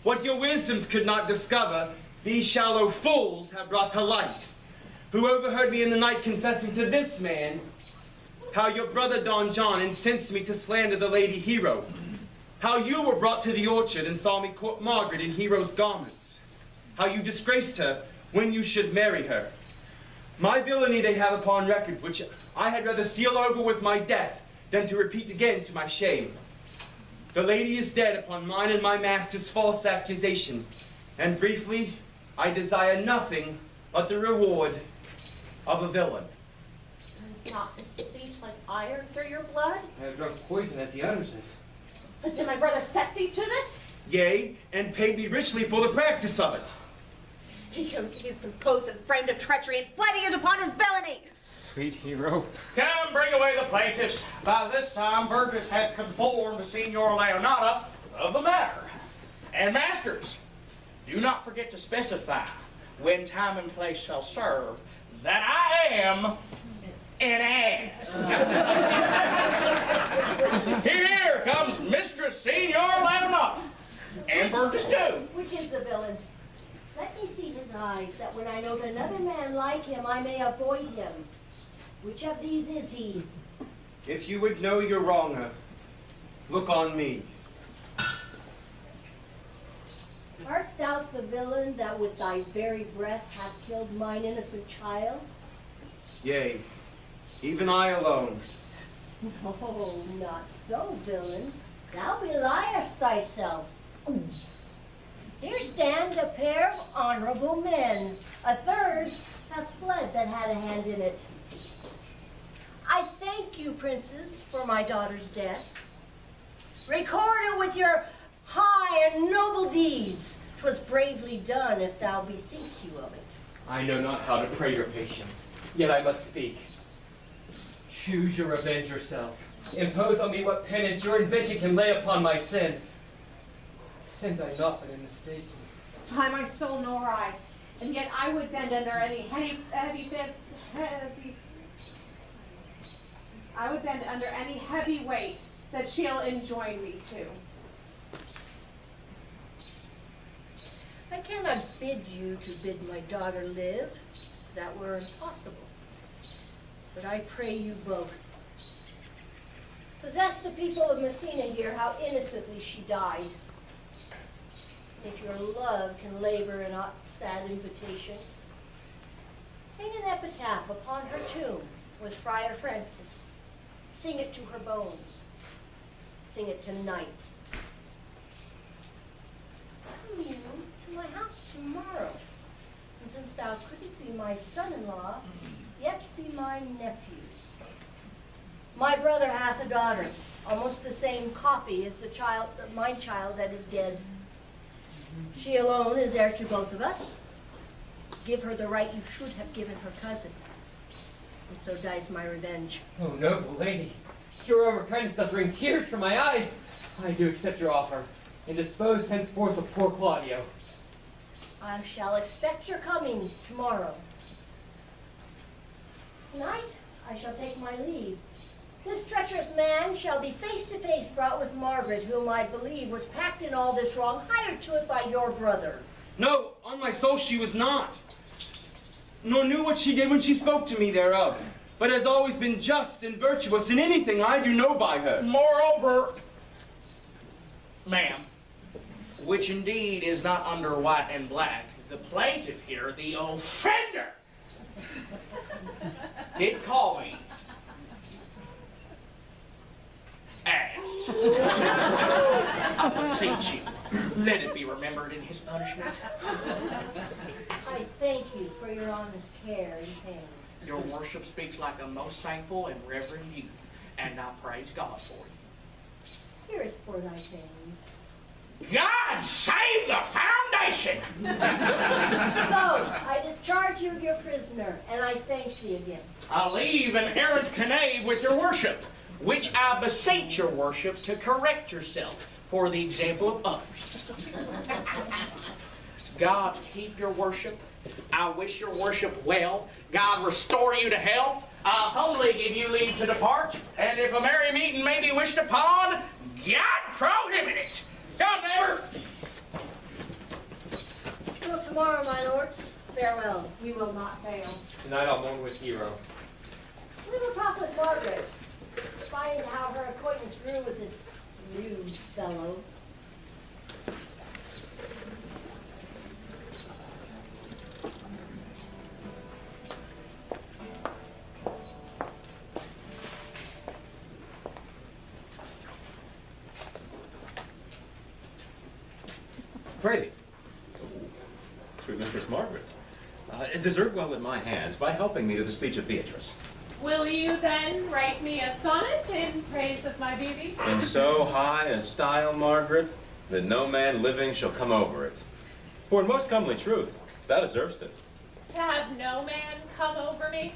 What your wisdoms could not discover, these shallow fools have brought to light, who overheard me in the night confessing to this man how your brother Don Jon incensed me to slander the lady Hero, how you were brought to the orchard and saw me court Margaret in Hero's garments, how you disgraced her when you should marry her. My villainy they have upon record, which I had rather seal over with my death than to repeat again to my shame. The lady is dead upon mine and my master's false accusation, and briefly, I desire nothing but the reward of a villain. Is not this speech like iron through your blood? I have drunk poison as he utters it. But did my brother set thee to this? Yea, and paid me richly for the practice of it. He is composed and framed of treachery, and fled he is upon his villainy. Sweet Hero. Come, bring away the plaintiffs. By this time, Burgess hath conformed to Signor Leonata of the matter. And masters, do not forget to specify, when time and place shall serve, that I am an ass. Here comes Mistress Signor Leonata. And Burgess too. Which is the villain? Let me see his eyes, that when I note another man like him, I may avoid him. Which of these is he? If you would know your wronger, look on me. Art thou the villain that with thy very breath hath killed mine innocent child? Yea, even I alone. No, not so, villain. Thou beliest thyself. Here stand a pair of honorable men. A third hath fled that had a hand in it. I thank you, princes, for my daughter's death. Record it with your high and noble deeds. 'Twas bravely done, if thou bethinks you of it. I know not how to pray your patience, yet I must speak. Choose your revenge yourself. Impose on me what penance your invention can lay upon my sin. Sinned I not but in mistake. By my soul, nor I. And yet I would bend under any I would bend under any heavy weight that she'll enjoin me to. I cannot bid you to bid my daughter live. That were impossible. But I pray you both. Possess the people of Messina here how innocently she died. If your love can labor in a sad invitation, hang an epitaph upon her tomb with Friar Francis. Sing it to her bones. Sing it tonight. Come you to my house tomorrow, and since thou couldn't be my son-in-law, yet be my nephew. My brother hath a daughter, almost the same copy as the child, my child that is dead. She alone is heir to both of us. Give her the right you should have given her cousin. And so dies my revenge. Oh, noble lady, your overkindness doth bring tears from my eyes. I do accept your offer, and dispose henceforth of poor Claudio. I shall expect your coming tomorrow. Tonight I shall take my leave. This treacherous man shall be face to face brought with Margaret, whom I believe was packed in all this wrong, hired to it by your brother. No, on my soul she was not. Nor knew what she did when she spoke to me thereof, but has always been just and virtuous in anything I do know by her. Moreover, ma'am, which indeed is not under white and black, the plaintiff here, the offender, did call me ass. I beseech you, let it be remembered in his punishment. I thank you for your honest care and pains. Your worship speaks like a most thankful and reverend youth, and I praise God for you. Here is for thy pains. God save the foundation! Go, I discharge you of your prisoner, and I thank thee again. I leave an errant knave with your worship, which I beseech your worship to correct yourself for the example of others. God keep your worship. I wish your worship well. God restore you to health. I humbly give you leave to depart, and if a merry meeting may be wished upon, God prohibit it. Come, neighbor. Till tomorrow, my lords. Farewell. We will not fail. Tonight I'll mourn with Hero. We will talk with Margaret. Find how her acquaintance grew with this new fellow. Crafty. Sweet Mistress Margaret. It deserved well in my hands by helping me to the speech of Beatrice. Will you then write me a sonnet in praise of my beauty? In so high a style, Margaret, that no man living shall come over it. For in most comely truth, thou deservest it. To have no man come over me?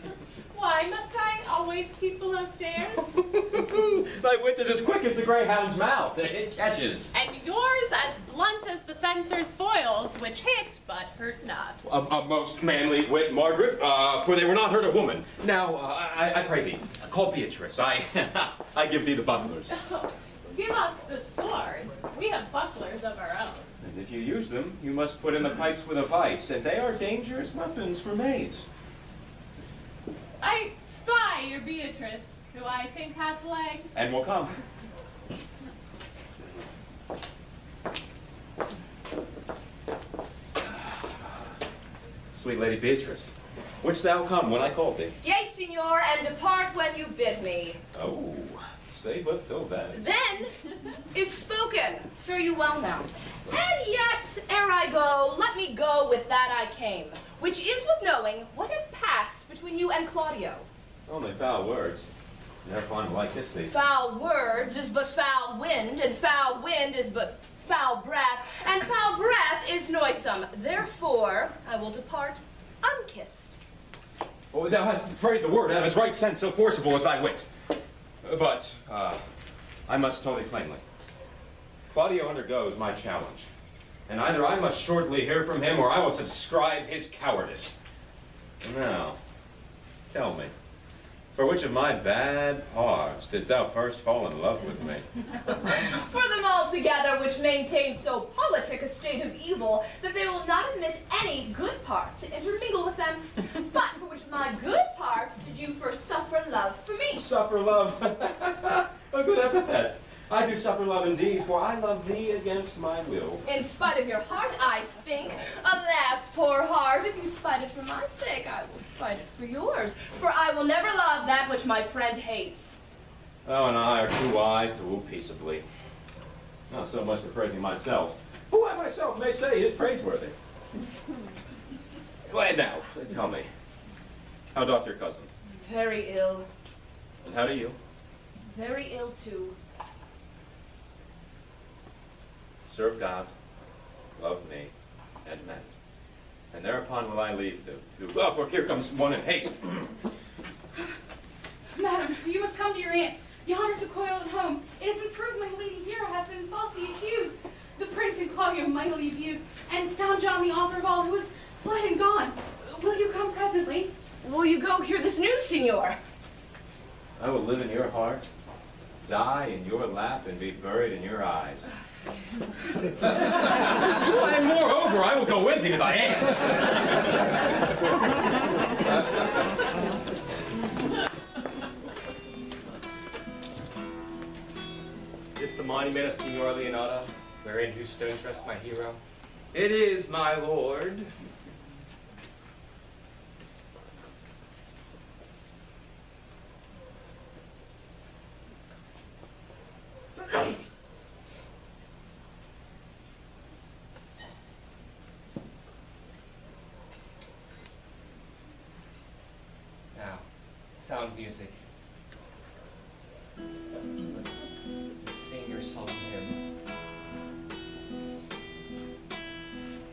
Why must I always keep below stairs? Thy wit is as quick as the greyhound's mouth. It catches. And yours as blunt as the fencer's foils, which hit but hurt not. A most manly wit, Margaret, for they were not hurt a woman. Now, I pray thee, call Beatrice. I give thee the bucklers. Oh, give us the swords. We have bucklers of our own. And if you use them, you must put in the pikes with a vice, and they are dangerous weapons for maids. I spy your Beatrice, who I think hath legs. And will come. Sweet Lady Beatrice, wouldst thou come when I called thee? Yea, signor, and depart when you bid me. Oh, stay but till then. Then is spoken. Fare you well now. And yet, ere I go, let me go with that I came, which is with knowing what had passed between you and Claudio. Only foul words. Thereupon will I kiss thee. Foul words is but foul wind, and foul wind is but foul breath, and foul breath is noisome. Therefore, I will depart sun-kissed. Oh, thou hast frayed the word out of his right sense, so forcible as thy wit. But, I must tell thee plainly. Claudio undergoes my challenge, and either I must shortly hear from him, or I will subscribe his cowardice. Now, tell me, for which of my bad hearts didst thou first fall in love with me? For them all together, which maintain so politic a state of evil, that they will not admit any good part to intermingle with them. But for which of my good parts did you first suffer love for me? Suffer love. A good epithet. I do suffer love indeed, for I love thee against my will. In spite of your heart, I think. Alas, poor heart, if you spite it for my sake, I will spite it for yours. For I will never love that which my friend hates. Thou and I are too wise to woo peaceably. Not so much for praising myself, who I myself may say is praiseworthy. Well, now, tell me, how doth your cousin? Very ill. And how do you? Very ill, too. Serve God, love me, and men. And thereupon will I leave them to... Well, for here comes one in haste. Madam, you must come to your aunt. Yonder's a coil at home. It has been proved my lady hero hath been falsely accused. The prince and Claudio mightily abused, and Don Jon, the author of all, who is fled and gone. Will you come presently? Will you go hear this news, Signor? I will live in your heart, die in your lap, and be buried in your eyes. And moreover, I will go with thee to thy aunt. Is this the monument of Signor Leonardo, wherein whose stones rest my hero? It is, my lord. Now, sound music. Sing your solemn hymn.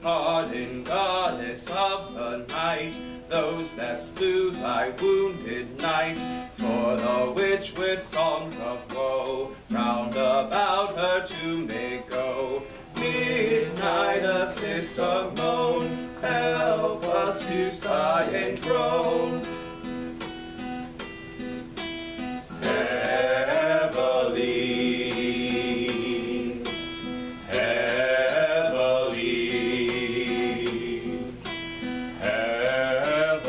Pardon, goddess of the night, those that slew thy wounded knight, for the witch with songs of woe round about her tomb may go. Midnight assist a moan, help us to sigh and groan. Heavily, heavily, heavily.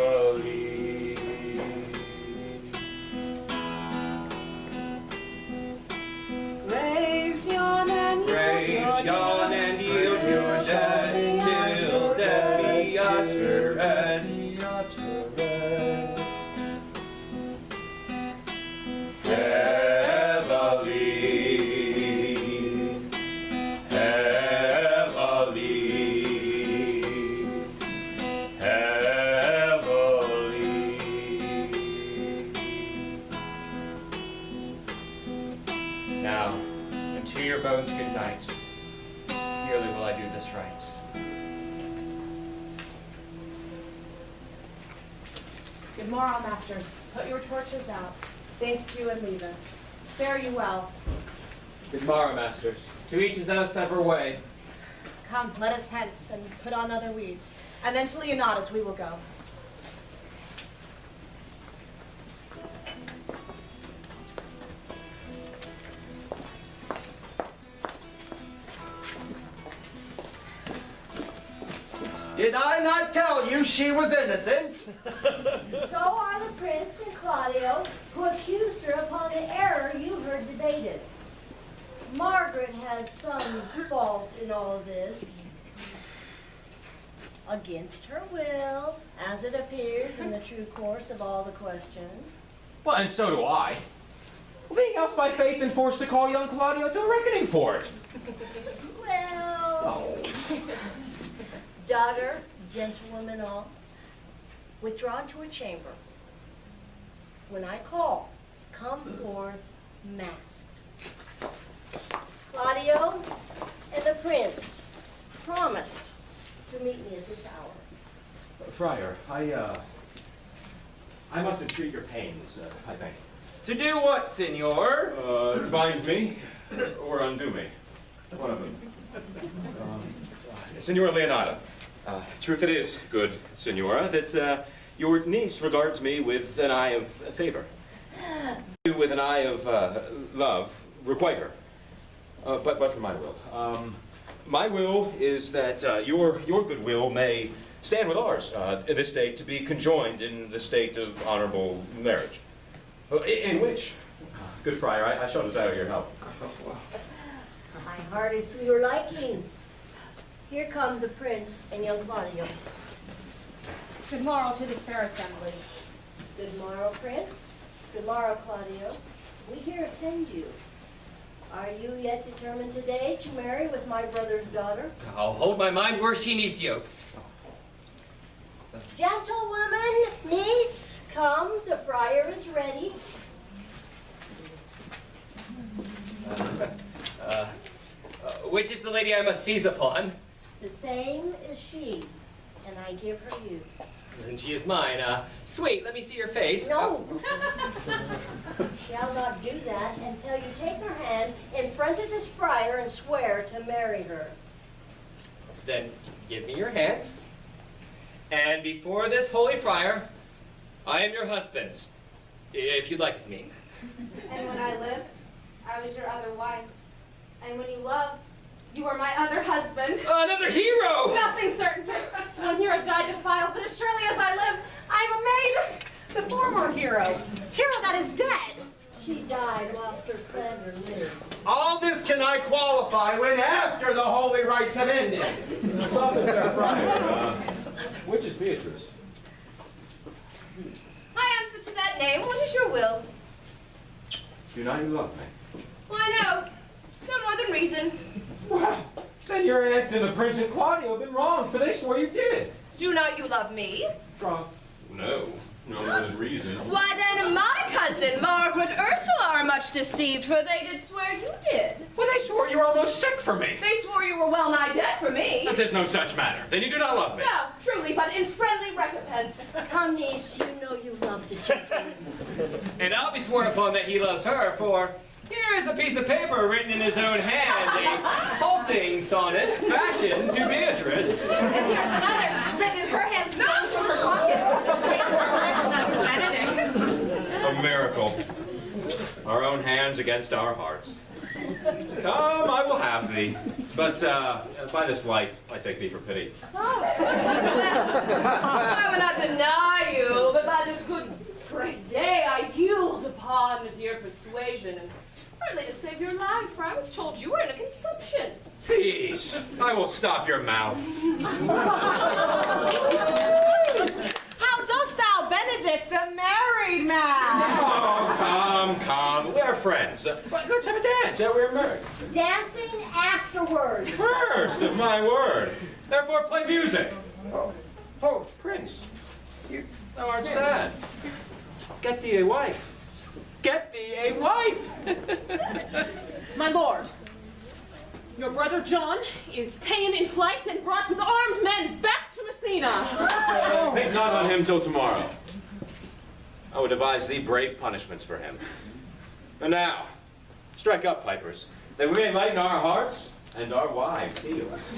Graves yawn and Graves yawn and yield your dead till death be uttered. Now, unto your bones good night. Dearly will I do this right. Good morrow, masters. Put your torches out. Thanks to you and leave us. Fare you well. Good morrow, masters. To each his own separate way. Come, let us hence and put on other weeds. And then to Leonardo's we will go. Did I not tell you she was innocent? So are the prince and Claudio, who accused her upon the error you heard debated. Margaret had some fault in all this. Against her will, as it appears in the true course of all the questions. Well, and so do I. Being else by faith and forced to call young Claudio to a reckoning for it. Well, daughter, gentlewoman all, withdrawn to a chamber. When I call, come forth masked. Claudio and the prince promised to meet me at this hour. Friar, I must entreat your pains, I think. To do what, senor? To bind me, or undo me. One of them. Senora Leonata, truth it is, good Senora, that your niece regards me with an eye of favor. You with an eye of love requite her. But for my will. My will is that your good will may stand with ours in this state to be conjoined in the state of honorable marriage. In which, good friar, I shall desire your help. My heart is to your liking. Here come the prince and young Claudio. Good morrow to this fair assembly. Good morrow, prince. Good morrow, Claudio. We here attend you. Are you yet determined today to marry with my brother's daughter? I'll hold my mind where she neath you. Gentlewoman, niece, come, the friar is ready. Which is the lady I must seize upon? The same is she, and I give her you. Then she is mine. Sweet, let me see your face. No. Shall not do that until you take her hand in front of this friar and swear to marry her. Then give me your hands. And before this holy friar, I am your husband, if you'd like me. And when I lived, I was your other wife. And when you loved, you were my other husband. Another hero! Nothing certain. One hero died defiled, but as surely as I live, I am a maid. The former hero. Hero that is dead. She died whilst her slander lived. All this can I qualify when after the holy rites have ended. Something there, friar. Which is Beatrice? I answer to that name. What is your will? Do not you love me? Why, no. No more than reason. Well, then your aunt and the Prince and Claudio have been wrong, for they swore you did. Do not you love me? Troth, no. No more than reason. Why then my cousin, Margaret Ursula, are much deceived, for they did swear you did. Well, they swore you were almost sick for me. They swore you were well nigh dead for me. But there's no such matter. Then you do not love me. No, truly, but in friendly recompense. Come, niece, you know you love the gentleman. And I'll be sworn upon that he loves her, for here's a piece of paper written in his own hand, a halting sonnet fashioned to Beatrice. And here's another, written in her hand, stolen from her pocket. Take her collection out to Benedick. A miracle. Our own hands against our hearts. Come, I will have thee. But by this light, I take thee for pity. Oh. I will not deny you, but by this good great day I yield upon the dear persuasion, and partly to save your life, for I was told you were in a consumption. Peace. I will stop your mouth. How dost thou, Benedick, the married man? Oh, come. We're friends. But let's have a dance. We're married. Dancing afterwards. First, of my word. Therefore, play music. Oh, Prince. Thou art sad. Get thee a wife. Get thee a wife. My lord, your brother John is ta'en in flight and brought his armed men back to Messina. Think not on him till tomorrow. I would devise thee brave punishments for him. And now, strike up, pipers, that we may lighten our hearts and our wives' heels.